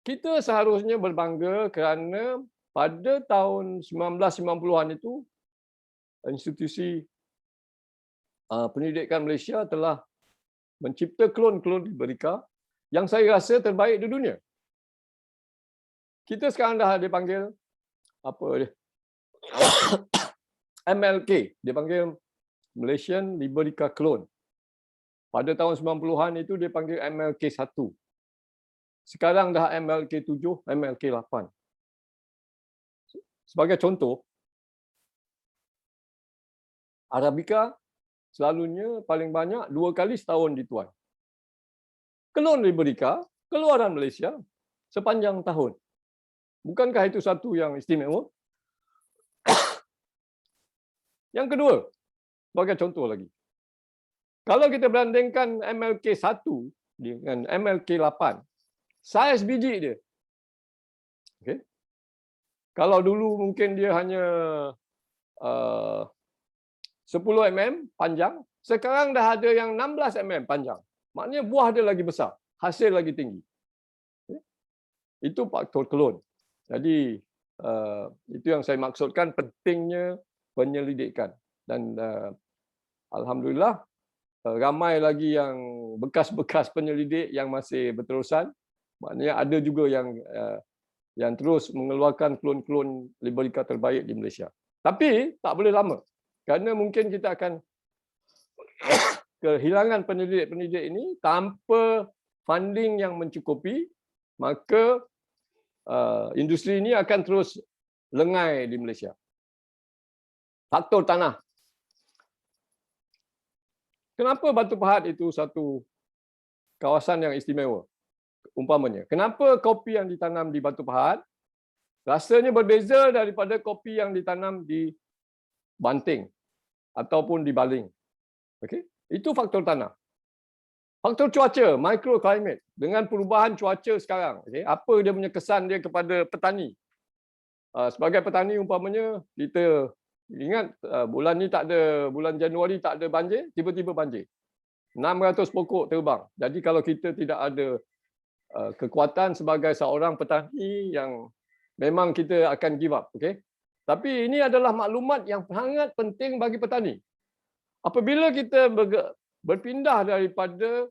Kita seharusnya berbangga kerana pada tahun 1990-an itu institusi pendidikan Malaysia telah mencipta klon-klon Liberica yang saya rasa terbaik di dunia. Kita sekarang dah dipanggil apa dia? MLK, dia panggil Malaysian Liberica Clone. Pada tahun 90-an itu dia panggil MLK 1. Sekarang dah MLK 7, MLK 8. Sebagai contoh, Arabica selalunya paling banyak 2 kali setahun dituai. Klon Liberica keluaran Malaysia sepanjang tahun. Bukankah itu satu yang istimewa? Yang kedua, sebagai contoh lagi. Kalau kita bandingkan MLK 1 dengan MLK 8, saiz biji dia. Okay. Kalau dulu mungkin dia hanya 10 mm panjang, sekarang dah ada yang 16 mm panjang. Maknanya buah dia lagi besar, hasil lagi tinggi. Okay. Itu faktor klon. Jadi itu yang saya maksudkan pentingnya penyelidikan. Dan alhamdulillah ramai lagi yang bekas-bekas penyelidik yang masih berterusan. Maknanya ada juga yang terus mengeluarkan klon-klon Liberica terbaik di Malaysia. Tapi tak boleh lama. Kerana mungkin kita akan kehilangan pendidik-pendidik ini tanpa funding yang mencukupi, maka industri ini akan terus lengai di Malaysia. Faktor tanah. Kenapa Batu Pahat itu satu kawasan yang istimewa? Umpamanya, kenapa kopi yang ditanam di Batu Pahat rasanya berbeza daripada kopi yang ditanam di Banting ataupun di Baling? Okey, itu faktor tanah. Faktor cuaca, microclimate, dengan perubahan cuaca sekarang, okey, apa dia punya kesan dia kepada petani? Sebagai petani umpamanya kita ingat bulan ni tak ada, bulan Januari tak ada banjir, tiba-tiba banjir. 600 pokok terbang. Jadi kalau kita tidak ada kekuatan sebagai seorang petani yang memang kita akan give up, okey. Tapi ini adalah maklumat yang sangat penting bagi petani. Apabila kita berpindah daripada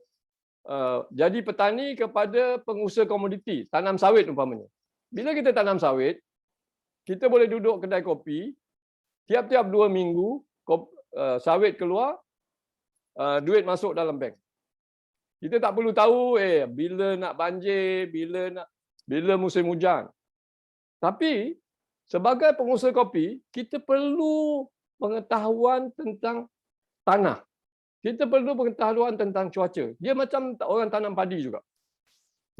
jadi petani kepada pengusaha komoditi, tanam sawit umpamanya. Bila kita tanam sawit, kita boleh duduk kedai kopi, tiap-tiap 2 minggu sawit keluar, duit masuk dalam bank. Kita tak perlu tahu bila nak banjir, bila musim hujan. Tapi sebagai pengusaha kopi, kita perlu pengetahuan tentang tanah. Kita perlu pengetahuan tentang cuaca. Dia macam orang tanam padi juga.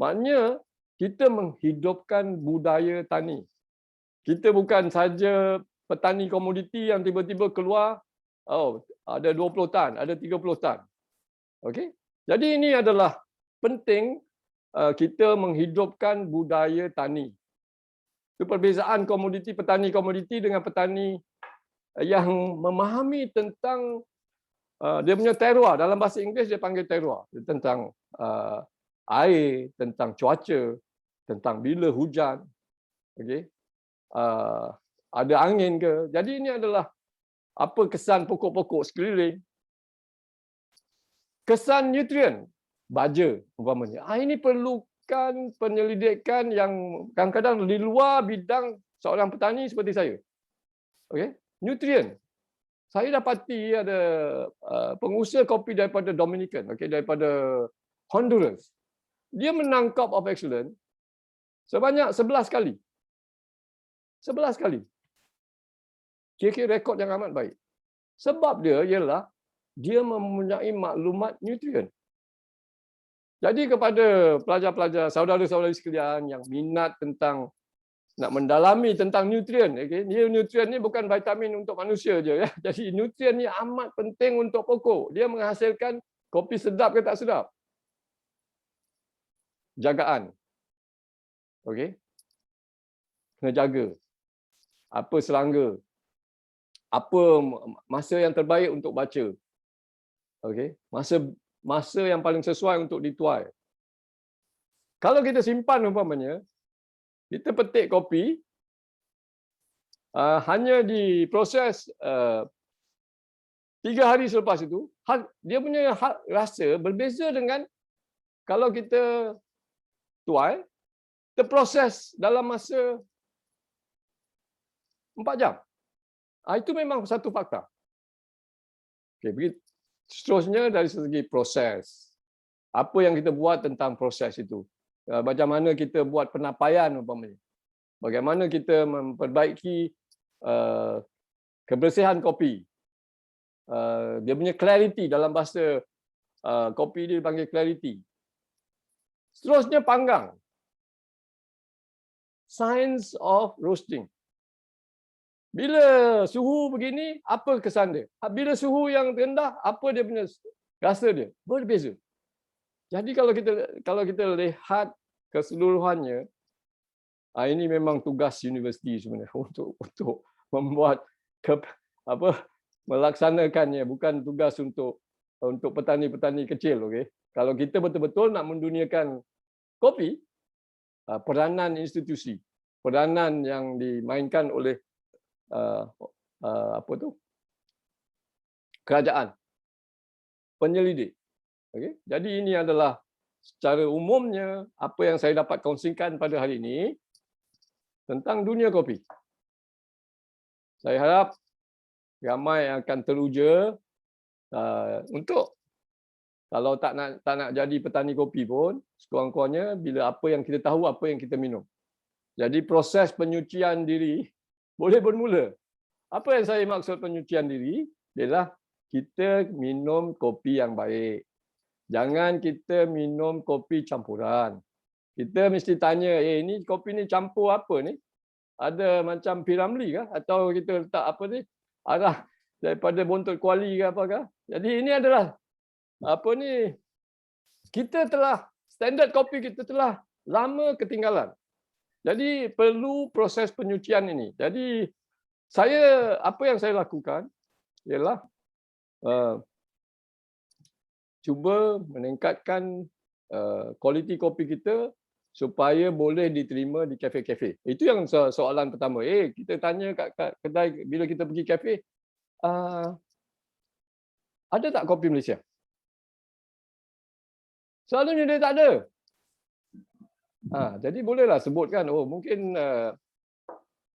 Maknanya kita menghidupkan budaya tani. Kita bukan saja petani komoditi yang tiba-tiba keluar, ada 20 tan, ada 30 tan. Okey? Jadi ini adalah penting kita menghidupkan budaya tani. Itu perbezaan komoditi, petani komoditi dengan petani yang memahami tentang dia punya terroir. Dalam bahasa Inggeris dia panggil terroir. Tentang air, tentang cuaca, tentang bila hujan. Okey? Ada angin ke. Jadi ini adalah apa kesan pokok-pokok sekeliling. Kesan nutrien, baja umpamanya. Ini perlukan penyelidikan yang kadang-kadang di luar bidang seorang petani seperti saya. Okey, nutrien. saya dapati ada pengusaha kopi daripada Dominican, daripada Honduras. Dia menang Cup of Excellence sebanyak 11 kali. 11 kali. Kira-kira rekod yang amat baik. Sebab dia ialah dia mempunyai maklumat nutrien. Jadi kepada pelajar-pelajar, saudara-saudari sekalian yang minat tentang nak mendalami tentang nutrien, nutrien ni bukan vitamin untuk manusia je ya. Jadi nutrien ni amat penting untuk pokok. Dia menghasilkan kopi sedap ke tak sedap. Jagaan. Okey. Kena jaga. Apa serangga. Apa masa yang terbaik untuk baca. Okey. Masa yang paling sesuai untuk dituai. Kalau kita simpan umpamanya, kita petik kopi, hanya diproses 3 hari selepas itu, dia punya rasa berbeza dengan kalau kita tuai, terproses dalam masa 4 jam. Itu memang satu fakta. Okay, seterusnya dari segi proses. Apa yang kita buat tentang proses itu. Macam mana kita buat penapaian umpamanya. Bagaimana kita memperbaiki kebersihan kopi. Dia punya clarity dalam bahasa kopi dia dipanggil clarity. Seterusnya panggang. Science of roasting. Bila suhu begini, apa kesan dia? Bila suhu yang rendah, apa dia punya rasa dia? Berbeza. Jadi kalau kita lihat keseluruhannya, ini memang tugas universiti sebenarnya untuk membuat melaksanakannya, bukan tugas untuk petani-petani kecil, okey. Kalau kita betul-betul nak menduniakan kopi, peranan institusi, peranan yang dimainkan oleh kerajaan, penyelidik. Okay? Jadi ini adalah secara umumnya apa yang saya dapat kongsikan pada hari ini tentang dunia kopi. Saya harap ramai akan teruja untuk kalau tak nak jadi petani kopi pun, sekurang-kurangnya bila apa yang kita tahu, apa yang kita minum. Jadi proses penyucian diri boleh bermula. Apa yang saya maksud penyucian diri ialah kita minum kopi yang baik. Jangan kita minum kopi campuran. Kita mesti tanya, ni kopi ni campur apa ni? Ada macam Piramli kah? Atau kita letak apa ni? Arah daripada Bontot Kuali ke apakah? Jadi ini adalah kita telah standard kopi kita telah lama ketinggalan. Jadi perlu proses penyucian ini. Jadi apa yang saya lakukan ialah cuba meningkatkan kualiti kopi kita supaya boleh diterima di kafe-kafe. Itu yang soalan pertama. Kita tanya kat kedai bila kita pergi kafe, ada tak kopi Malaysia? Selalunya dia tak ada. Jadi bolehlah sebutkan, mungkin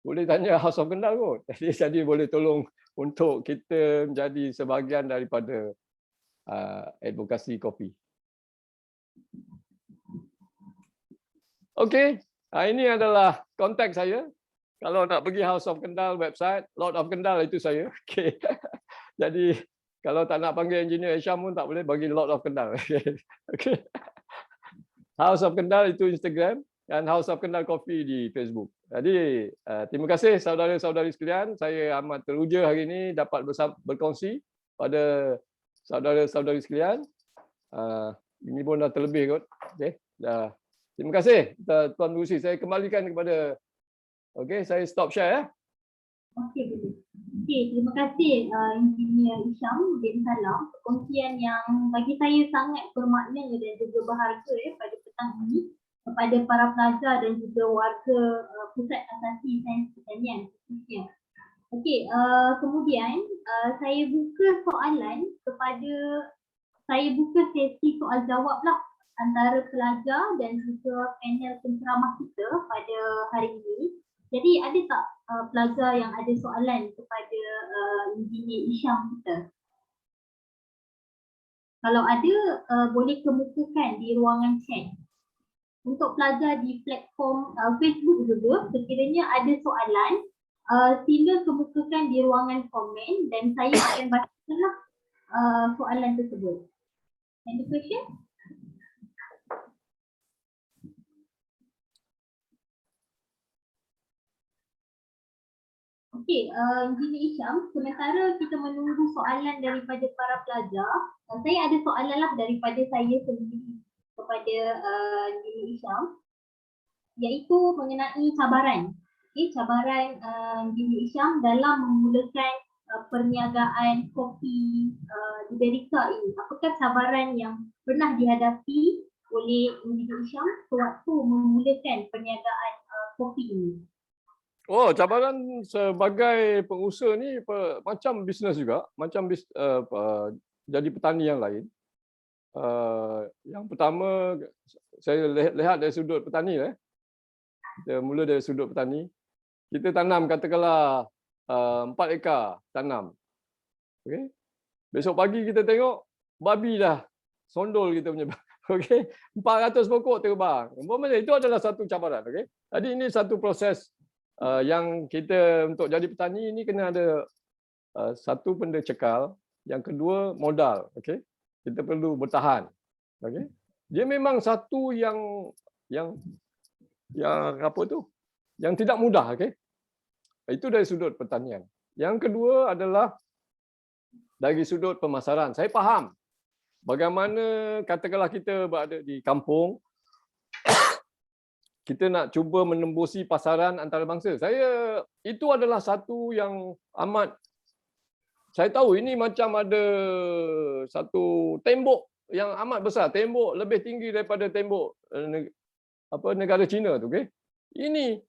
boleh tanya House of Kendal kot. Jadi boleh tolong untuk kita menjadi sebahagian daripada advokasi kopi. Okey, ini adalah kontak saya. Kalau nak pergi House of Kendal website, Lord of Kendal itu saya. Okey. Jadi kalau tak nak panggil engineer Hisham pun tak boleh bagi Lord of Kendal. Okey. House of Kendal itu Instagram dan House of Kendal Coffee di Facebook. Jadi terima kasih saudara-saudari sekalian. Saya amat teruja hari ini dapat berkongsi pada saudara-saudari sekalian. Ini pun dah terlebih kot. Okey. Terima kasih Tuan Rusi. Saya kembalikan kepada saya stop share ya.
Okey, terima kasih Engineer Hisham bin Salam perkongsian yang bagi saya sangat bermakna dan juga berharga pada petang ini kepada para pelajar dan juga warga Pusat Asasi Sains Pertanian khususnya. Okey, kemudian saya buka sesi soal jawab lah antara pelajar dan juga panel penceramah kita pada hari ini. Jadi ada tak Plaza yang ada soalan kepada Engineer Isham kita? Kalau ada, boleh kemukakan di ruangan chat. Untuk Plaza di platform Facebook juga, sekiranya ada soalan, sila kemukakan di ruangan komen dan saya akan bacakanlah soalan tersebut. Any question? Okey, Engineer Isham, sementara kita menunggu soalan daripada para pelajar, saya ada soalan lah daripada saya sendiri kepada Engineer Isham, iaitu mengenai cabaran. Okay, cabaran Engineer Isham dalam memulakan perniagaan kopi Liberica ini. Apakah cabaran yang pernah dihadapi oleh Engineer Isham sewaktu memulakan perniagaan kopi ini?
Oh, cabaran sebagai pengusaha ni macam bisnes juga, macam jadi petani yang lain. Yang pertama saya lihat dari sudut petani Kita mula dari sudut petani. Kita tanam katakanlah 4 ekar tanam. Okey. Besok pagi kita tengok babi dah sondol kita punya. Okey. 400 pokok terbang. Umpamanya itu adalah satu cabaran, okey. Jadi ini satu proses yang kita untuk jadi petani ini kena ada satu benda cekal, yang kedua modal, okey. Kita perlu bertahan. Okey. Dia memang satu yang apa tu? Yang tidak mudah, okey. Itu dari sudut pertanian. Yang kedua adalah dari sudut pemasaran. Saya faham bagaimana katakanlah kita berada di kampung, kita nak cuba menembusi pasaran antarabangsa. Itu adalah satu yang amat, saya tahu ini macam ada satu tembok yang amat besar, tembok lebih tinggi daripada tembok negara China tu, okey. Ini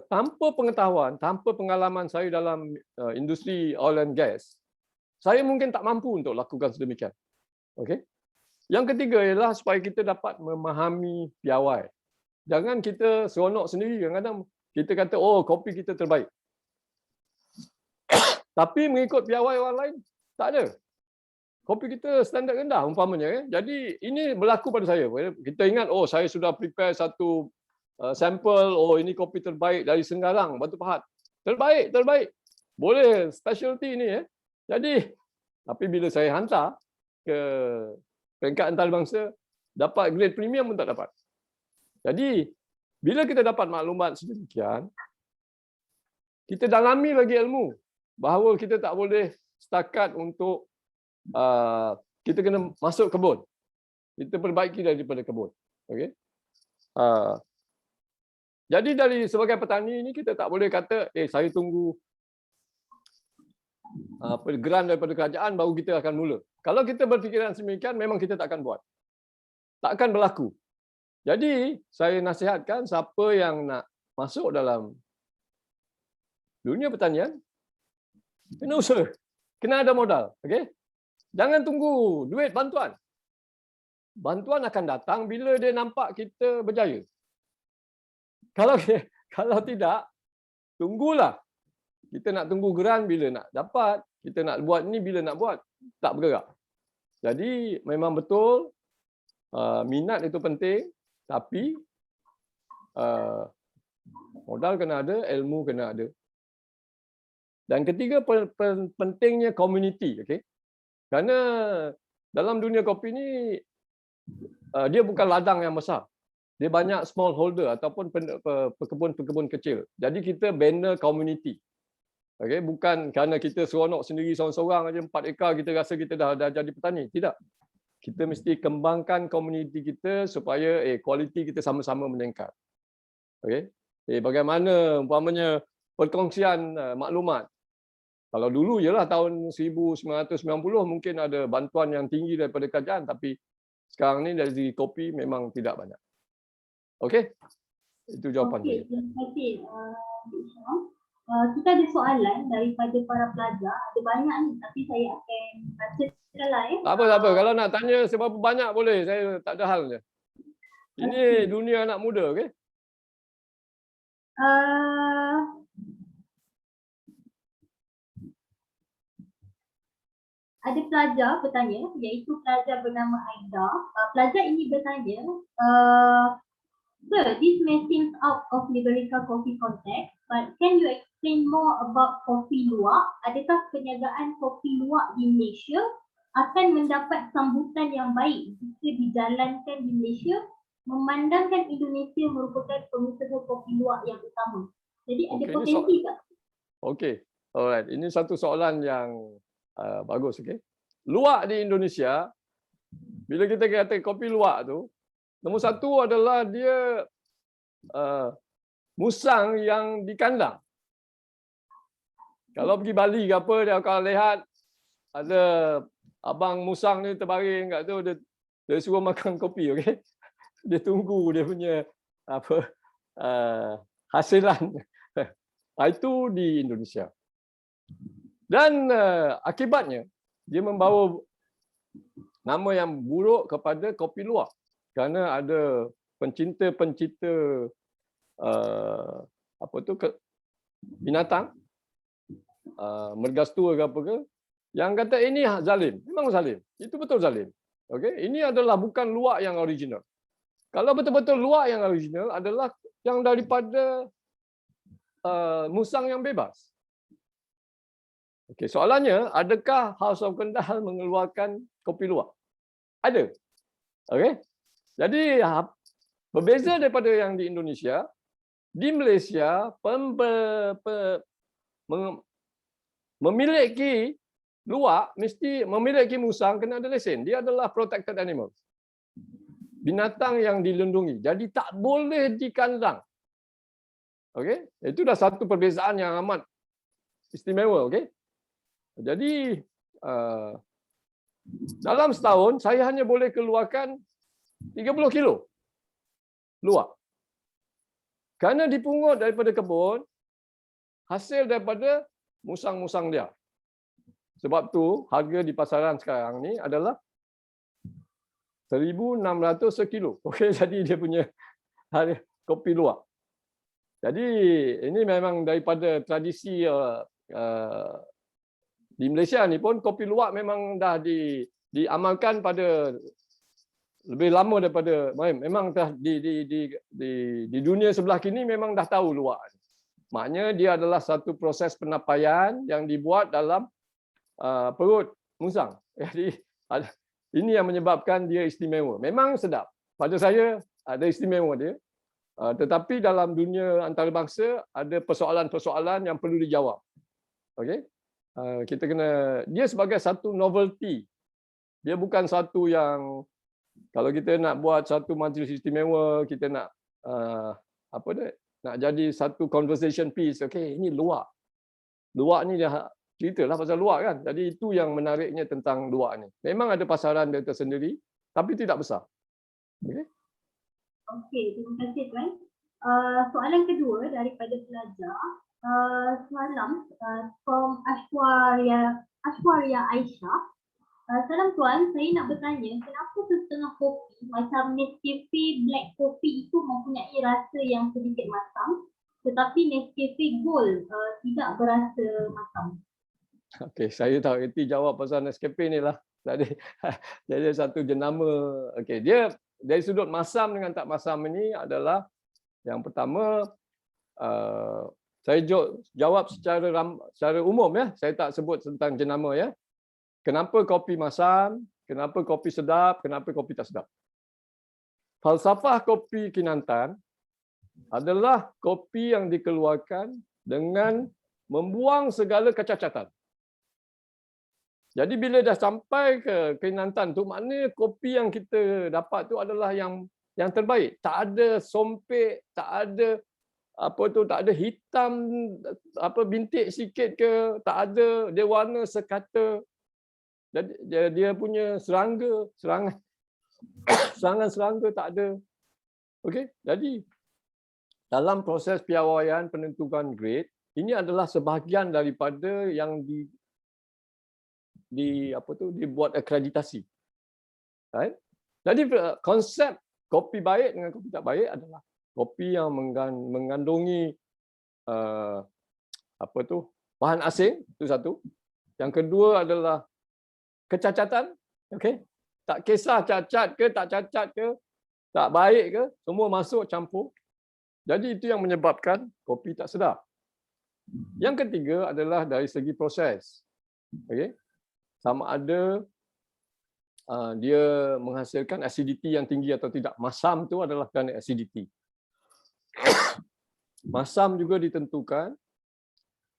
tanpa pengetahuan, tanpa pengalaman saya dalam industri oil and gas, saya mungkin tak mampu untuk lakukan sedemikian. Okey. Yang ketiga ialah supaya kita dapat memahami piawai. Jangan kita seronok sendiri. Kadang-kadang kita kata, oh kopi kita terbaik. Tapi mengikut piawai orang lain, tak ada. Kopi kita standard rendah umpamanya. Jadi ini berlaku pada saya. Kita ingat, oh saya sudah prepare satu sampel, oh ini kopi terbaik dari Senggarang, Batu Pahat. Terbaik. Boleh specialty ni. Jadi, tapi bila saya hantar ke peringkat antarabangsa, dapat grade premium pun tak dapat. Jadi, bila kita dapat maklumat sedemikian, kita dalami lagi ilmu bahawa kita tak boleh setakat untuk kita kena masuk kebun. Kita perbaiki daripada kebun. Okey. Jadi dari sebagai petani ini kita tak boleh kata, saya tunggu grant daripada kerajaan baru kita akan mula. Kalau kita berfikiran sedemikian, memang kita tak akan buat. Tak akan berlaku. Jadi, saya nasihatkan siapa yang nak masuk dalam dunia pertanian, kena usaha. Kena ada modal. Okay? Jangan tunggu duit bantuan. Bantuan akan datang bila dia nampak kita berjaya. Kalau tidak, tunggulah. Kita nak tunggu grant bila nak dapat. Kita nak buat ni bila nak buat. Tak bergerak. Jadi memang betul minat itu penting, tapi modal kena ada, ilmu kena ada. Dan ketiga, pentingnya community, okey. Kerana dalam dunia kopi ni dia bukan ladang yang besar. Dia banyak small holder ataupun pekebun-pekebun kecil. Jadi kita bina community. Okey, bukan kerana kita seronok sendiri seorang-seorang aja 4 ekar kita rasa kita dah jadi petani. Tidak. Kita mesti kembangkan komuniti kita supaya kualiti kita sama-sama meningkat. Okey. Bagaimana umpamanya perkongsian maklumat. Kalau dulu ialah tahun 1990 mungkin ada bantuan yang tinggi daripada kerajaan, tapi sekarang ni dari segi kopi memang tidak banyak. Okey. Itu jawapan saya.
Terima kasih. Kita ada soalan daripada para pelajar. Ada banyak ni, tapi saya akan bacakan lah.
Tak apa. Kalau nak tanya seberapa banyak boleh. Saya tak ada hal je. Ini dunia anak muda, okey?
Uh, ada pelajar bertanya, iaitu pelajar bernama Aida. Pelajar ini bertanya, Sir, this may seem out of Liberica coffee context, but can you explain more about kopi luwak? Adakah perniagaan kopi luwak di Malaysia akan mendapat sambutan yang baik jika dijalankan di Malaysia, memandangkan Indonesia merupakan pengusaha kopi luwak yang utama? Jadi ada potensi tak?
Okey, alright. Ini satu soalan yang bagus. Okay. Luwak di Indonesia, bila kita kata kopi luwak tu, nombor satu adalah dia musang yang di kandang. Kalau pergi Bali ke apa, dia akan lihat ada abang musang ni terbaring kat tu, dia suruh makan kopi, okey. Dia tunggu dia punya apa hasilan. Itu di Indonesia. Dan akibatnya dia membawa nama yang buruk kepada kopi luwak kerana ada pencinta-pencinta binatang, mergastua ke apa ke, yang kata ini zalim. Memang zalim. Itu betul zalim. Okey, ini adalah bukan luwak yang original. Kalau betul-betul luwak yang original adalah yang daripada musang yang bebas. Okey, soalannya, adakah House of Kendal mengeluarkan kopi luwak? Ada. Okey. Jadi berbeza daripada yang di Indonesia, di Malaysia memiliki luwak mesti memiliki musang kena ada lesen. Dia adalah protected animal. Binatang yang dilindungi. Jadi tak boleh dikandang. Okey? Itu dah satu perbezaan yang amat istimewa, okey? Jadi dalam setahun saya hanya boleh keluarkan 30 kilo luwak. Kerana dipungut daripada kebun, hasil daripada musang-musang dia. Sebab tu harga di pasaran sekarang ni adalah 1,600 sekilo. Okey, jadi dia punya harga kopi luwak. Jadi ini memang daripada tradisi di Malaysia ni pun kopi luwak memang dah diamalkan pada lebih lama daripada memang dah di dunia sebelah kini memang dah tahu luwak. Maknanya dia adalah satu proses penapaian yang dibuat dalam perut musang. Jadi ini yang menyebabkan dia istimewa. Memang sedap. Pada saya ada istimewa dia. Tetapi dalam dunia antarabangsa ada persoalan-persoalan yang perlu dijawab. Okey. Kita kena, dia sebagai satu novelty. Dia bukan satu yang kalau kita nak buat satu majlis istimewa, kita nak nak jadi satu conversation piece. Okey, ini luwak. Luwak ni dah ceritalah pasal luwak kan. Jadi itu yang menariknya tentang luwak ni. Memang ada pasaran dia tersendiri, tapi tidak besar. Okey.
Okey, terima kasih tuan. Soalan kedua daripada pelajar, salam from Ashwarya Aisyah. Salam tuan, saya nak bertanya, kenapa setengah kopi macam Nescafe Black Coffee itu mempunyai rasa yang sedikit masam, tetapi Nescafe Gold tidak berasa masam?
Okey, saya tak reti jawab pasal Nescafe ni lah. Jadi satu jenama. Okey, dia dari sudut masam dengan tak masam ini adalah yang pertama, saya jawab secara umum ya. Saya tak sebut tentang jenama ya. Kenapa kopi masam, kenapa kopi sedap, kenapa kopi tak sedap. Falsafah kopi Kinantan adalah kopi yang dikeluarkan dengan membuang segala kecacatan. Jadi bila dah sampai ke Kinantan tu, maknanya kopi yang kita dapat tu adalah yang terbaik. Tak ada sompek, tak ada tak ada hitam bintik sikit ke, tak ada, dia warna sekata. Dia punya serangan tak ada. Okey, jadi dalam proses piawaian penentuan grade, ini adalah sebahagian daripada yang dibuat akreditasi. Right? Jadi konsep kopi baik dengan kopi tak baik adalah kopi yang mengandungi apa tu, bahan asing, itu satu. Yang kedua adalah kecacatan, okey. Tak kisah cacat ke, tak cacat ke, tak baik ke, semua masuk campur. Jadi itu yang menyebabkan kopi tak sedap. Yang ketiga adalah dari segi proses. Okey. Sama ada dia menghasilkan acidity yang tinggi atau tidak. Masam tu adalah kerana acidity. Masam juga ditentukan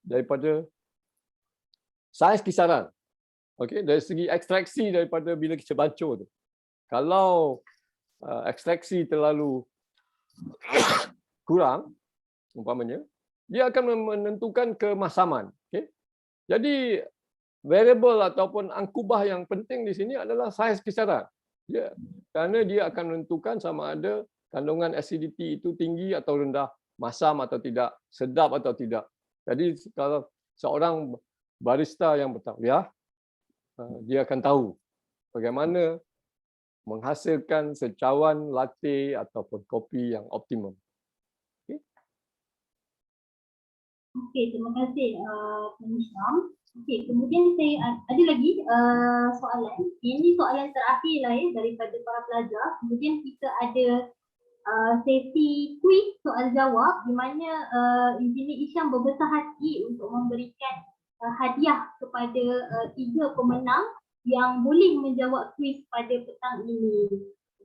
daripada saiz kisaran. Okey, dari segi ekstraksi daripada bila kita bacur tu. Kalau ekstraksi terlalu kurang, umpamanya, dia akan menentukan kemasaman. Okey. Jadi variable ataupun angkubah yang penting di sini adalah saiz kisaran. Kerana dia akan menentukan sama ada kandungan acidity itu tinggi atau rendah, masam atau tidak, sedap atau tidak. Jadi kalau seorang barista yang bertauliah, dia akan tahu bagaimana menghasilkan secawan latte ataupun kopi yang optimum.
Okey, terima kasih Tuan Hisham. Okey, kemudian saya ada lagi soalan. Ini soalan terakhir lah daripada para pelajar. Kemudian kita ada sesi kuis soal jawab di mana Engineer Hisham berbesar hati untuk memberikan hadiah kepada 3 pemenang yang boleh menjawab kuis pada petang ini.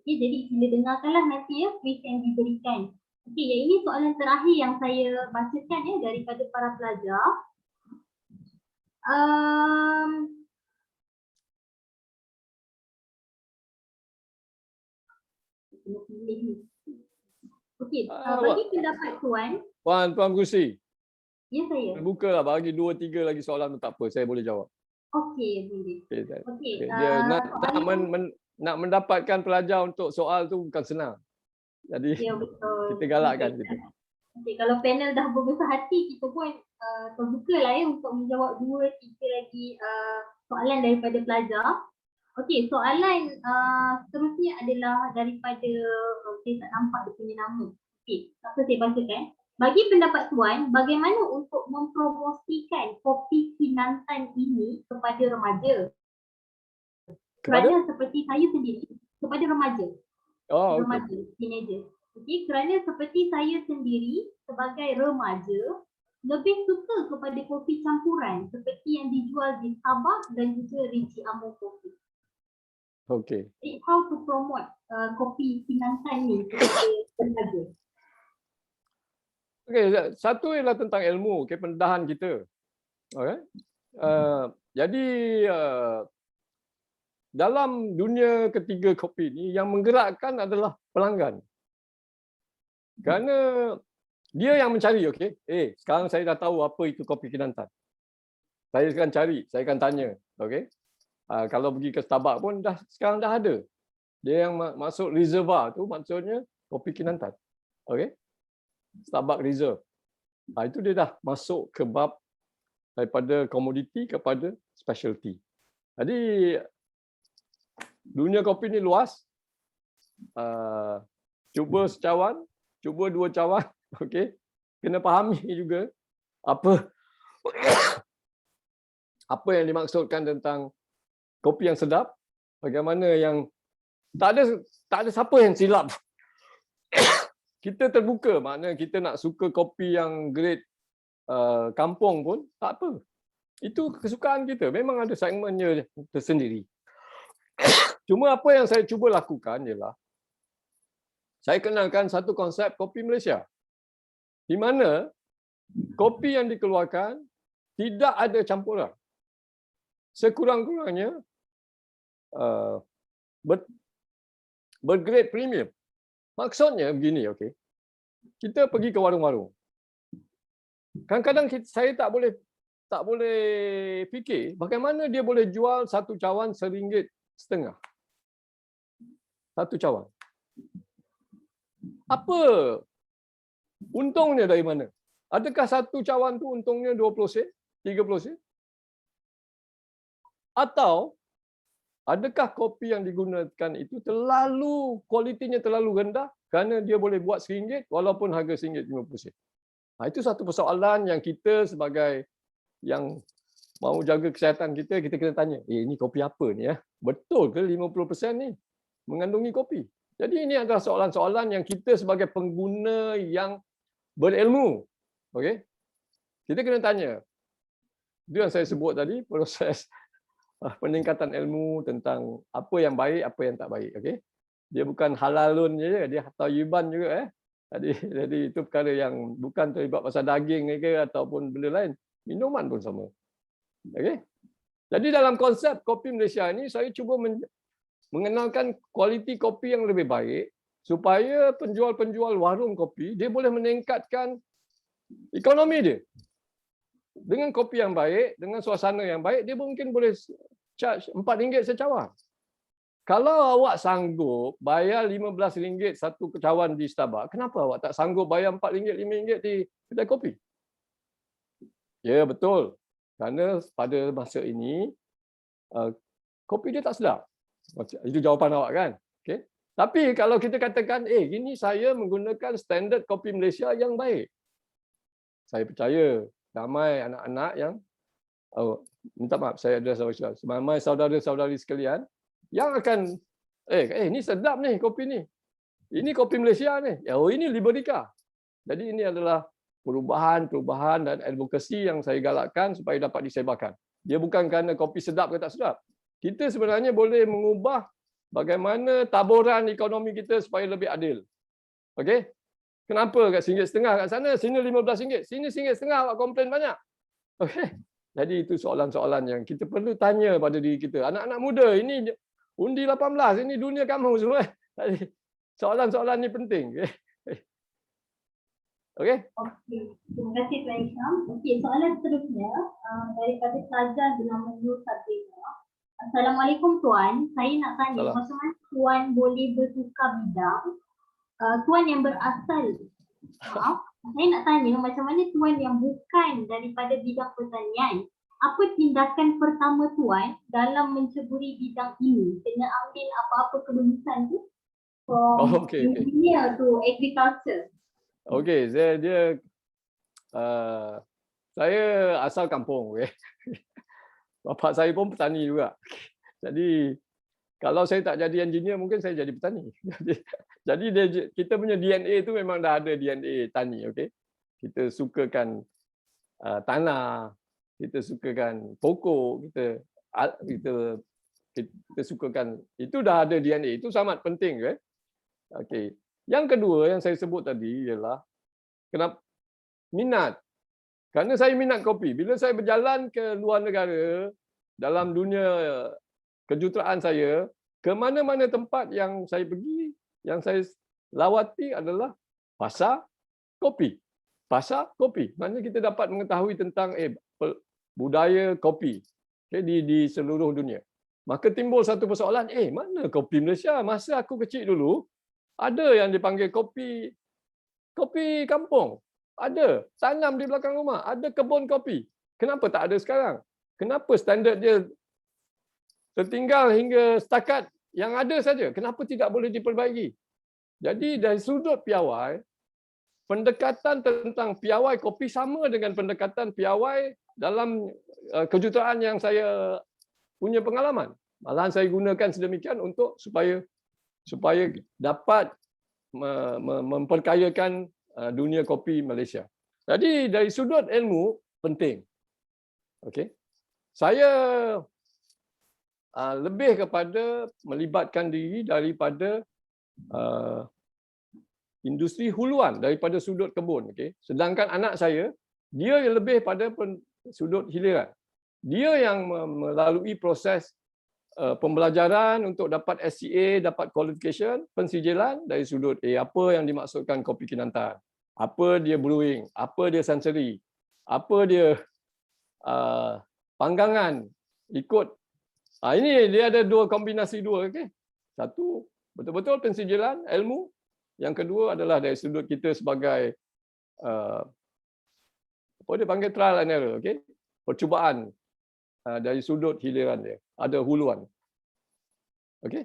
Okey, jadi sila dengarkanlah nanti kuis yang diberikan. Okey, yang ini soalan terakhir yang saya bacakan daripada para pelajar. Okey, bagi pendapat Tuan.
Tuan Gusi.
Ya, saya.
Bukalah, bagi 2-3 lagi soalan tak apa, saya boleh jawab.
Okey, boleh.
Okey. Dia nak mendapatkan pelajar untuk soal tu bukan senang. Jadi
ya, betul.
Kita galakkan kita.
Okey, kalau panel dah berbesar hati, kita pun terbuka lah untuk menjawab 2-3 lagi soalan daripada pelajar. Okey, soalan seterusnya adalah daripada saya tak nampak dia punya nama. Okey, apa saya bacakan. Bagi pendapat Tuan, bagaimana untuk mempromosikan kopi Kinantan ini kepada remaja? Kerana seperti saya sendiri, kepada remaja. Remaja, teenager. Okey, kerana seperti saya sendiri sebagai remaja, lebih suka kepada kopi campuran seperti yang dijual di Starbucks dan juga Richie Amo Coffee.
Okey.
How to promote kopi Kinantan ni kepada remaja?
Okey, satu ialah tentang ilmu, pendedahan kita. Okey. Jadi dalam dunia ketiga kopi ni yang menggerakkan adalah pelanggan. Kerana dia yang mencari, okey. Sekarang saya dah tahu apa itu kopi Kinantan. Saya akan cari, saya akan tanya, okey. Kalau pergi ke Starbucks pun sekarang dah ada. Dia yang masuk reservoir tu maksudnya kopi Kinantan. Okey. Starbucks Reserve. Itu dia dah masuk ke bab daripada komoditi kepada specialty. Jadi dunia kopi ni luas. Cuba secawan, cuba 2 cawan, okey. Kena fahami juga apa apa yang dimaksudkan tentang kopi yang sedap, bagaimana yang tak ada siapa yang silap. Kita terbuka, maknanya kita nak suka kopi yang grade kampung pun tak apa. Itu kesukaan kita. Memang ada segmennya tersendiri. Cuma apa yang saya cuba lakukan ialah saya kenalkan satu konsep kopi Malaysia. Di mana kopi yang dikeluarkan tidak ada campuran. Sekurang-kurangnya bergrade premium. Maksudnya begini, okey. Kita pergi ke warung-warung. Kadang-kadang saya tak boleh fikir bagaimana dia boleh jual satu cawan RM1.50. Satu cawan. Apa untungnya dari mana? Adakah satu cawan tu untungnya 20 sen, 30 sen? Atau adakah kopi yang digunakan itu kualitinya terlalu rendah kerana dia boleh buat RM1 walaupun harga RM1.50? Itu satu persoalan yang kita sebagai yang mau jaga kesihatan kita kena tanya, ini kopi apa ni ya? Betul ke 50% ni mengandungi kopi? Jadi ini adalah soalan-soalan yang kita sebagai pengguna yang berilmu, okey, kita kena tanya. Itu yang saya sebut tadi, proses peningkatan ilmu tentang apa yang baik, apa yang tak baik. Okey, dia bukan halalun je, dia thayyiban juga. Jadi itu perkara yang bukan terlibat pasal daging ke ataupun benda lain. Minuman pun sama. Okey. Jadi dalam konsep kopi Malaysia ni saya cuba mengenalkan kualiti kopi yang lebih baik supaya penjual-penjual warung kopi dia boleh meningkatkan ekonomi dia. Dengan kopi yang baik, dengan suasana yang baik, dia mungkin boleh charge RM4 secawan. Kalau awak sanggup bayar RM15 satu cawan di Starbucks, kenapa awak tak sanggup bayar RM4, RM5 di kedai kopi? Ya, betul. Kerana pada masa ini, kopi dia tak sedap. Itu jawapan awak kan? Okay. Tapi kalau kita katakan, ini saya menggunakan standard kopi Malaysia yang baik. Saya percaya ramai anak-anak yang, minta maaf, saya ada ramai saudara-saudari sekalian, yang akan, ni sedap ni kopi ni. Ini kopi Malaysia ni. Ini Liberica. Jadi ini adalah perubahan dan advokasi yang saya galakkan supaya dapat disebarkan. Dia bukan kerana kopi sedap ke tak sedap. Kita sebenarnya boleh mengubah bagaimana taburan ekonomi kita supaya lebih adil. Okey? Kenapa kat RM1.50 kat sana, sini RM15, sini RM1.50 awak komplain banyak. Okey? Jadi itu soalan-soalan yang kita perlu tanya pada diri kita. Anak-anak muda, ini undi 18, ini dunia kamu semua. Jadi soalan-soalan ni penting. Okey?
Okey, terima kasih Tuan Hisham. Okey, soalan seterusnya daripada Saza bernama Nur Sabrina. Assalamualaikum Tuan, saya nak tanya macam mana Tuan boleh bertukar bidang? Tuan yang berasal, saya nak tanya macam mana Tuan yang bukan daripada bidang pertanian, apa tindakan pertama Tuan dalam menceburi bidang ini? Kena ambil apa-apa kelulusan tu from engineer to agriculture.
Okey, saya asal kampung. Bapa saya pun petani juga. Jadi kalau saya tak jadi engineer, mungkin saya jadi petani. Jadi kita punya DNA itu memang dah ada DNA tani. Okay? Kita sukakan tanah, kita sukakan pokok, kita sukakan, itu dah ada DNA. Itu sangat penting. Okay. Yang kedua yang saya sebut tadi ialah kenapa minat. Kerana saya minat kopi. Bila saya berjalan ke luar negara, dalam dunia kejuruteraan saya, ke mana-mana tempat yang saya pergi, yang saya lawati adalah pasar kopi. Pasar kopi. Mana kita dapat mengetahui tentang budaya kopi di seluruh dunia. Maka timbul satu persoalan, mana kopi Malaysia? Masa aku kecil dulu, ada yang dipanggil kopi kampung. Ada. Tanam di belakang rumah. Ada kebun kopi. Kenapa tak ada sekarang? Kenapa standard dia tertinggal hingga setakat yang ada saja? Kenapa tidak boleh diperbaiki? Jadi dari sudut piawai, pendekatan tentang piawai kopi sama dengan pendekatan piawai dalam kejuruteraan yang saya punya pengalaman. Malahan saya gunakan sedemikian untuk supaya dapat memperkayakan dunia kopi Malaysia. Jadi dari sudut ilmu penting. Okey. Saya lebih kepada melibatkan diri daripada industri huluan, daripada sudut kebun. Okay? Sedangkan anak saya, dia lebih pada sudut hiliran. Dia yang melalui proses pembelajaran untuk dapat SCA, dapat qualification, pensijilan dari sudut apa yang dimaksudkan kopi Kinantan, apa dia brewing, apa dia sensory, apa dia panggangan, ikut. Ini dia ada dua kombinasi dua. Okay? Satu, betul-betul pensijilan, ilmu. Yang kedua adalah dari sudut kita sebagai apa dia panggil trial and error. Okay? Percubaan dari sudut hiliran dia. Ada huluan. Okey?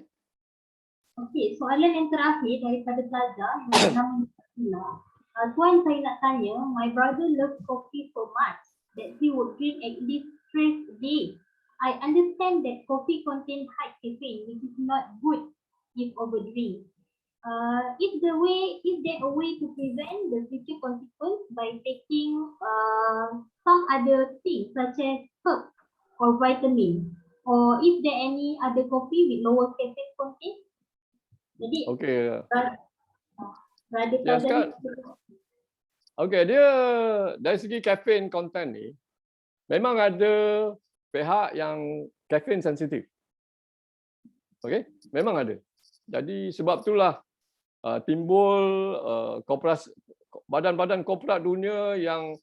Okey, soalan yang terakhir daripada Saza yang bernama Nila. Tuan, saya nak tanya, my brother loves coffee so much that he would drink at least 3 a day. I understand that coffee contains high caffeine, which is not good if overdrink. Is there a way to prevent the future consequence by taking some other things such as herb or vitamin? Or is there any other coffee with lower caffeine content? Jadi,
Okey.
brother
Ya,
Fazal
sekarang, okey, dia dari segi caffeine content ni, memang ada pihak yang caffeine sensitif. Okey, memang ada. Jadi sebab itulah timbul koperasi, badan-badan korporat dunia yang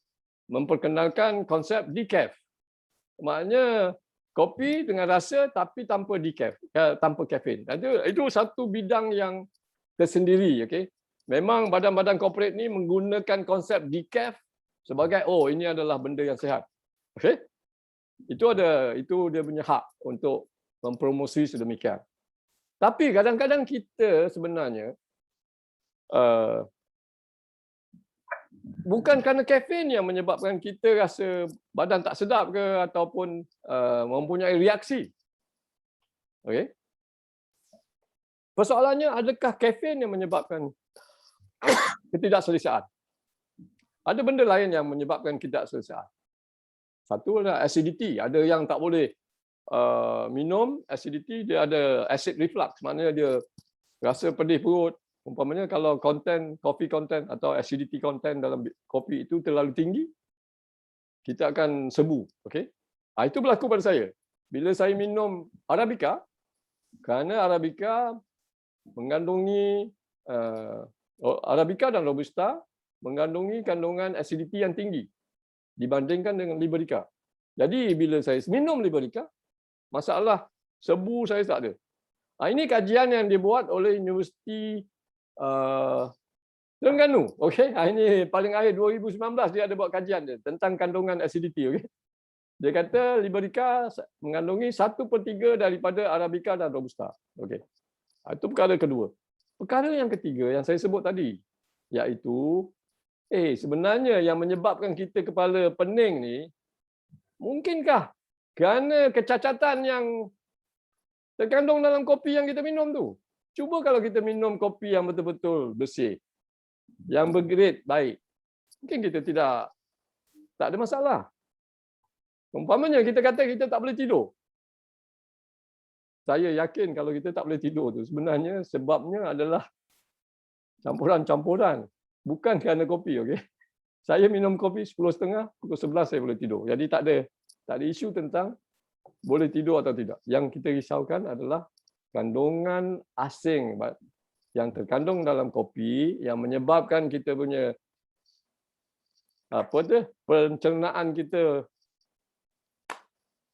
memperkenalkan konsep decaf. Maknanya kopi dengan rasa tapi tanpa decaf, tanpa kafein. Itu satu bidang yang tersendiri, okey. Memang badan-badan korporat ni menggunakan konsep decaf sebagai ini adalah benda yang sihat. Okey. Itu dia punya hak untuk mempromosi sedemikian. Tapi kadang-kadang kita sebenarnya bukan kerana kafein yang menyebabkan kita rasa badan tak sedap ke ataupun mempunyai reaksi. Okey. Persoalannya, adakah kafein yang menyebabkan ketidakselesaan? Ada benda lain yang menyebabkan ketidakselesaan. Satu adalah acidity. Ada yang tak boleh minum acidity, dia ada acid reflux, maknanya dia rasa pedih perut. Umpamanya kalau coffee content atau acidity content dalam kopi itu terlalu tinggi, kita akan sebu. Okey. Itu berlaku pada saya. Bila saya minum Arabica, kerana Arabica mengandungi Arabica dan Robusta mengandungi kandungan acidity yang tinggi dibandingkan dengan Liberica. Jadi bila saya minum Liberica, masalah sebu saya tak ada. Ini kajian yang dibuat oleh Universiti Terengganu. Okey, ini paling akhir 2019 dia ada buat kajian dia tentang kandungan acidity. Okey. Dia kata Liberica mengandungi 1/3 daripada Arabica dan Robusta. Okey. Itu perkara kedua. Perkara yang ketiga yang saya sebut tadi, iaitu sebenarnya yang menyebabkan kita kepala pening ni, mungkinkah kerana kecacatan yang terkandung dalam kopi yang kita minum tu? Cuba kalau kita minum kopi yang betul-betul bersih, yang bergrade baik, mungkin kita tak ada masalah. Umpamanya kita kata kita tak boleh tidur. Saya yakin kalau kita tak boleh tidur tu sebenarnya sebabnya adalah campuran-campuran, bukan kerana kopi. Okey. Saya minum kopi 10.30, pukul 11 saya boleh tidur. Jadi tak ada isu tentang boleh tidur atau tidak. Yang kita risaukan adalah kandungan asing yang terkandung dalam kopi yang menyebabkan kita punya pencernaan kita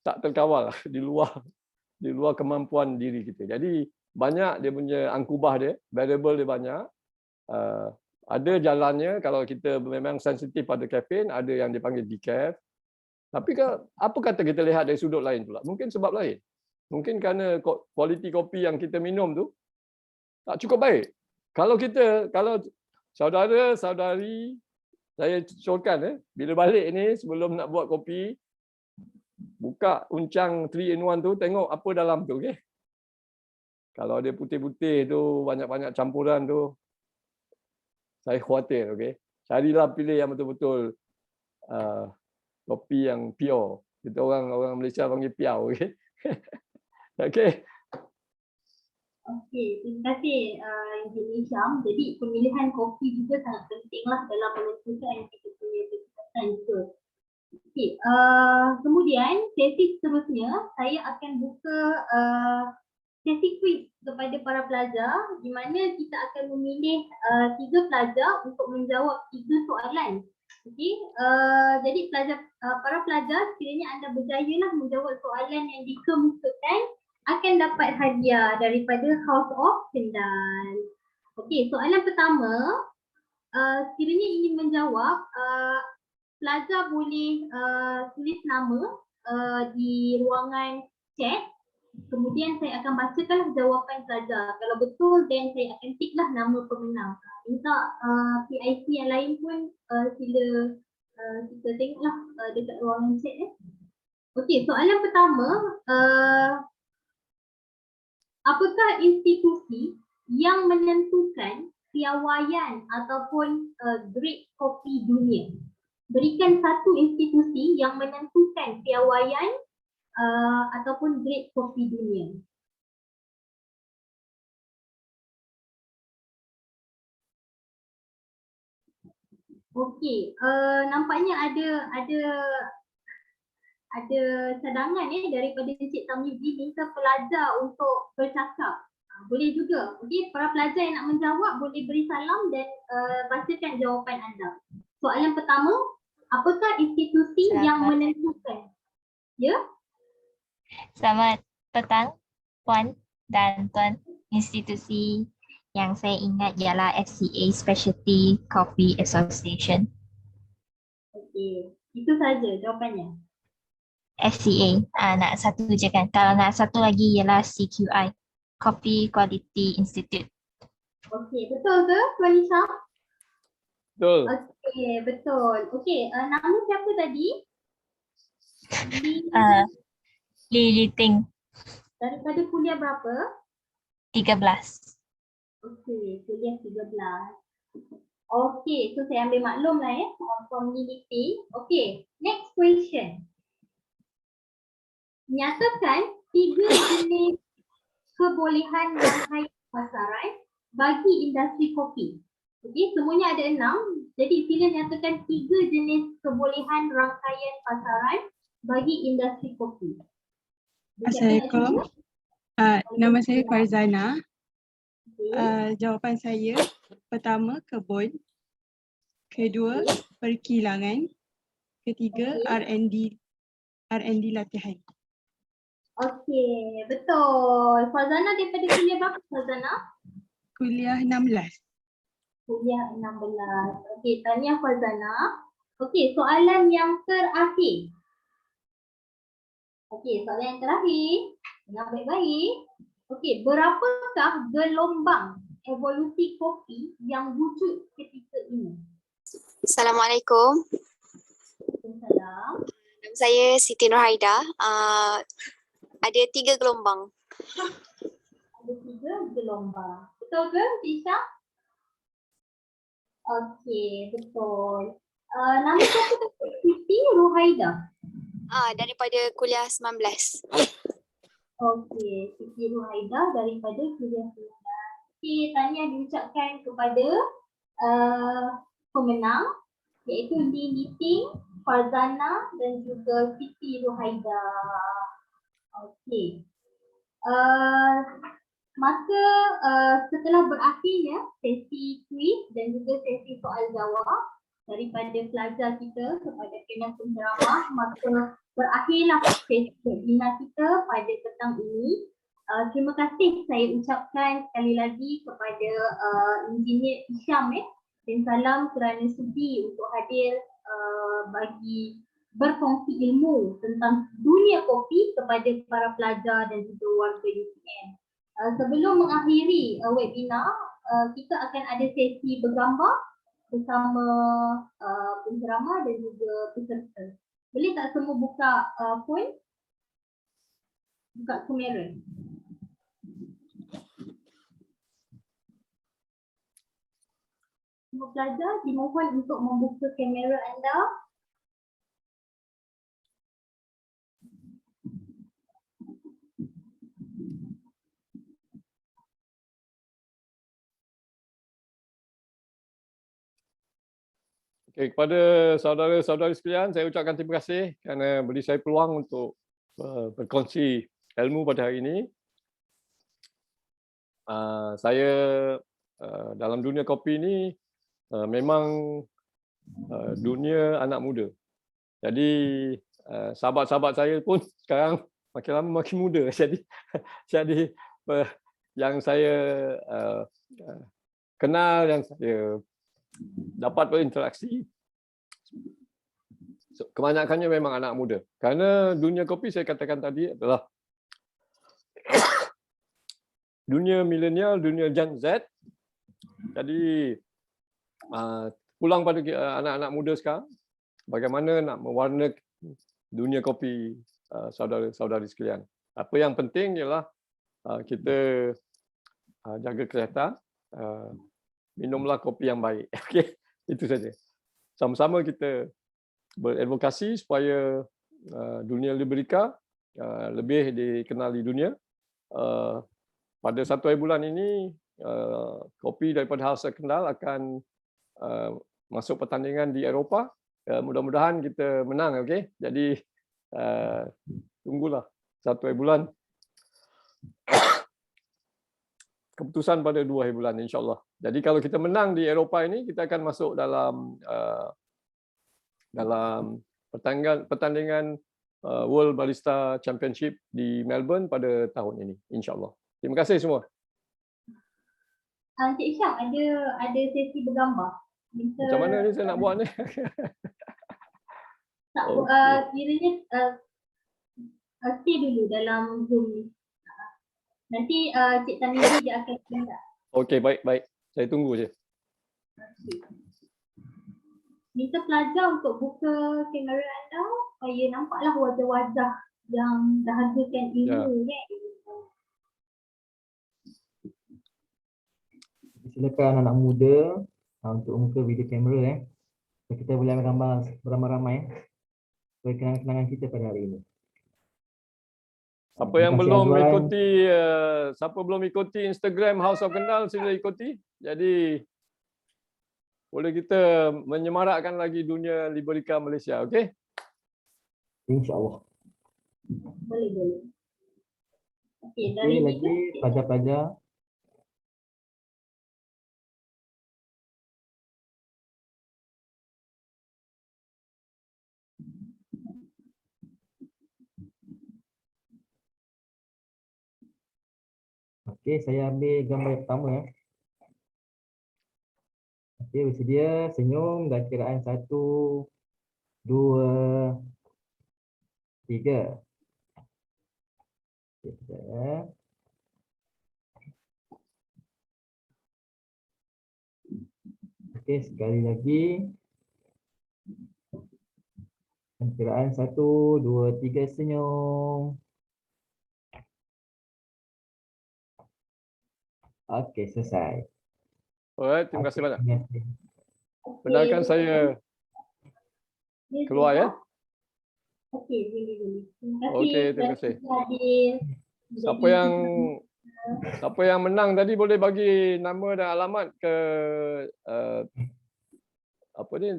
tak terkawal di luar kemampuan diri kita. Jadi banyak dia punya angkubah dia, variable dia banyak. Ada jalannya kalau kita memang sensitif pada kafein, ada yang dipanggil decaf. Tapi apa kata kita lihat dari sudut lain pula? Mungkin sebab lain. Mungkin kerana kualiti kopi yang kita minum tu tak cukup baik. Kalau saudara-saudari, saya syorkan bila balik ni sebelum nak buat kopi, buka uncang 3-in-1 tu, tengok apa dalam tu. Okay? Kalau dia putih-putih tu, banyak-banyak campuran tu, saya khawatir. Okay? Carilah pilih yang betul-betul kopi yang pure. Kita orang Malaysia panggil piau. Okay? Okay.
Okey, terima kasih Engineer Syam. Jadi pemilihan kopi juga sangat pentinglah dalam menentukan kita punya kesihatan juga. Okey, kemudian sesi seterusnya saya akan buka sesi quiz kepada para pelajar di mana kita akan memilih 3 pelajar untuk menjawab 3 soalan. Okey, jadi para pelajar sekiranya anda berjayalah menjawab soalan yang dikemukakan akan dapat hadiah daripada House of Kendal. Okey, soalan pertama, sekiranya ingin menjawab, pelajar boleh tulis nama di ruangan chat Kemudian saya akan bacakan jawapan pelajar. Kalau betul, then saya akan tiklah nama pemenang. Minta PIC yang lain pun sila kita tengoklah dekat ruangan chat. Okey, soalan pertama, apakah institusi yang menentukan piawaian ataupun grade kopi dunia? Berikan satu institusi yang menentukan piawaian ataupun grade kopi dunia. Okey, nampaknya ada cadangan daripada Encik Tamizi minta pelajar untuk bercakap. Boleh juga. Okey, para pelajar yang nak menjawab boleh beri salam dan bacakan jawapan anda. Soalan pertama, apakah institusi yang menentukan? Ya?
Selamat petang, Puan dan Tuan. Institusi yang saya ingat ialah FCA, Specialty Coffee Association.
Okey, itu saja jawapannya.
FCA, nak satu je kan. Kalau nak satu lagi ialah CQI, Coffee Quality Institute.
Okey, betul ke Puan Nisha?
Betul.
Okey, betul. Okey, nama siapa tadi?
Li Liting,
Daripada kuliah berapa?
13.
Okey, kuliah 13. Okey, so saya ambil maklum lah community. Okey, next question. Nyatakan 3 jenis kebolehan rangkaian pasaran bagi industri kopi. Okey, semuanya ada 6. Jadi sila nyatakan 3 jenis kebolehan rangkaian pasaran bagi industri kopi.
Assalamualaikum. Nama saya Farzana. Jawapan saya, pertama kebun, kedua perkilangan, ketiga R&D latihan.
Okey, betul. Farzana daripada kuliah berapa Farzana?
Kuliah 16.
Kuliah 16. Okey, tahniah Farzana. Okey, soalan yang terakhir. Okey, soalan yang terakhir. Dengar baik-baik. Okey, berapakah gelombang evolusi kopi yang wujud ketika ini?
Assalamualaikum.
Waalaikumsalam.
Nama saya Siti Nurhaida. Ada 3 gelombang.
Ada 3 gelombang. Betul ke, Tisha? Okey, betul. Nama siapa tu? Siti Nurhaida.
Daripada kuliah 19.
Okey, Siti Nurhaida daripada kuliah 19. Okey, tahniah diucapkan kepada pemenang iaitu Li Liting, Farzana dan juga Siti Nurhaida. Okey. Maka setelah berakhirnya sesi kuis dan juga sesi soal jawab daripada pelajar kita kepada pihak penceramah, maka berakhirlah sesi webinar kita pada petang ini. Terima kasih saya ucapkan sekali lagi kepada Engineer Hisham dan salam kerana sudi untuk hadir bagi berkongsi ilmu tentang dunia kopi kepada para pelajar dan juga warga UPM. Sebelum mengakhiri webinar, kita akan ada sesi bergambar bersama penceramah dan juga peserta. Boleh tak semua buka phone? Buka kamera. Semua pelajar dimohon untuk membuka kamera anda.
Okay, kepada saudara-saudari sekalian, saya ucapkan terima kasih kerana beri saya peluang untuk berkongsi ilmu pada hari ini. Saya dalam dunia kopi ini memang dunia anak muda. Jadi sahabat-sahabat saya pun sekarang makin lama makin muda. Jadi yang saya kenal, yang saya dapat berinteraksi, kebanyakannya memang anak muda. Kerana dunia kopi saya katakan tadi adalah dunia milenial, dunia Gen Z. Jadi pulang pada anak-anak muda sekarang, bagaimana nak mewarna dunia kopi saudara-saudari sekalian. Apa yang penting ialah kita jaga kesihatan, minumlah kopi yang baik. Okey, itu saja. Sama-sama kita beradvokasi supaya dunia Liberica lebih dikenali dunia. Pada 1 hari bulan ini, kopi daripada House of Kendal akan masuk pertandingan di Eropah. Mudah-mudahan kita menang, okey. Jadi tunggulah 1 hari bulan. Keputusan pada 2 hari bulan, insya-Allah. Jadi kalau kita menang di Eropah ini, kita akan masuk dalam pertandingan World Barista Championship di Melbourne pada tahun ini, insya-Allah. Terima kasih semua.
Cik Syam ada sesi bergambar.
Macam mana ni saya nak buat ni?
Tak kiranya stay dulu dalam Zoom ni. Nanti Cik Tamizi dia akan bergerak.
Okey, baik. Saya tunggu je.
Minta pelajar untuk buka kamera anda supaya nampaklah wajah-wajah yang dahagakan ilmu kan.
Silakan anak muda untuk membuka video kamera kita boleh ambil gambar beramai-ramai supaya kenangan-kenangan kita pada hari ini.
Siapa yang belum ikuti Instagram House of Kendal, sila ikuti. Jadi boleh kita menyemarakkan lagi dunia Liberica Malaysia, okey?
InsyaAllah.
Boleh. Okey,
Okey, lagi pelajar-pelajar. Okey, saya ambil gambar yang pertama Okey, bersedia, senyum dan kiraan 1, 2, 3. Okey, sekejap Okey, sekali lagi. Kiraan 1, 2, 3, senyum. Okey, selesai.
Alright, terima kasih banyak. Benarkan saya keluar ya?
Okey, boleh. Terima kasih.
Okey, terima kasih.
Hadir.
Siapa yang menang tadi boleh bagi nama dan alamat ke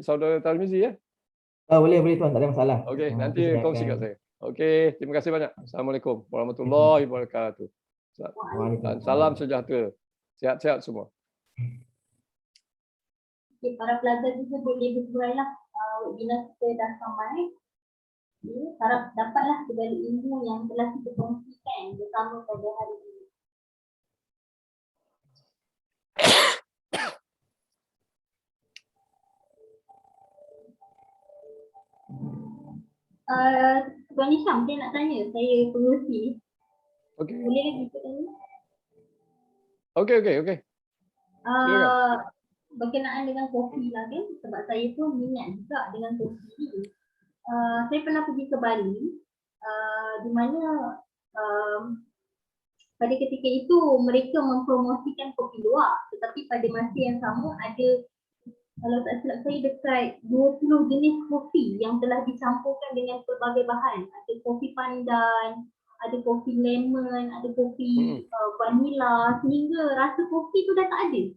saudara Tarmizi ya?
Boleh tuan, tak ada masalah.
Okey, nanti kongsi kat saya. Okey, terima kasih banyak. Assalamualaikum warahmatullahi wabarakatuh. Dan salam sejahtera. Sihat-sihat semua.
Okay, para pelajar juga boleh bersurailah webinar kita dah sampai. Harap dapatlah segala ilmu yang telah kita kongsikan bersama pada hari ini. Tuan Hisham, saya nak tanya, saya pengurusi.
Okey.
Boleh lagi kita tanya?
Okey.
Berkenaan dengan kopi lah kan, sebab saya pun minat juga dengan kopi. Saya pernah pergi ke Bali, di mana pada ketika itu mereka mempromosikan kopi luwak, tetapi pada masa yang sama ada, kalau tak silap saya, dekat 20 jenis kopi yang telah dicampurkan dengan pelbagai bahan. Ada kopi pandan, ada kopi lemon, ada kopi vanila, sehingga rasa kopi tu dah tak ada.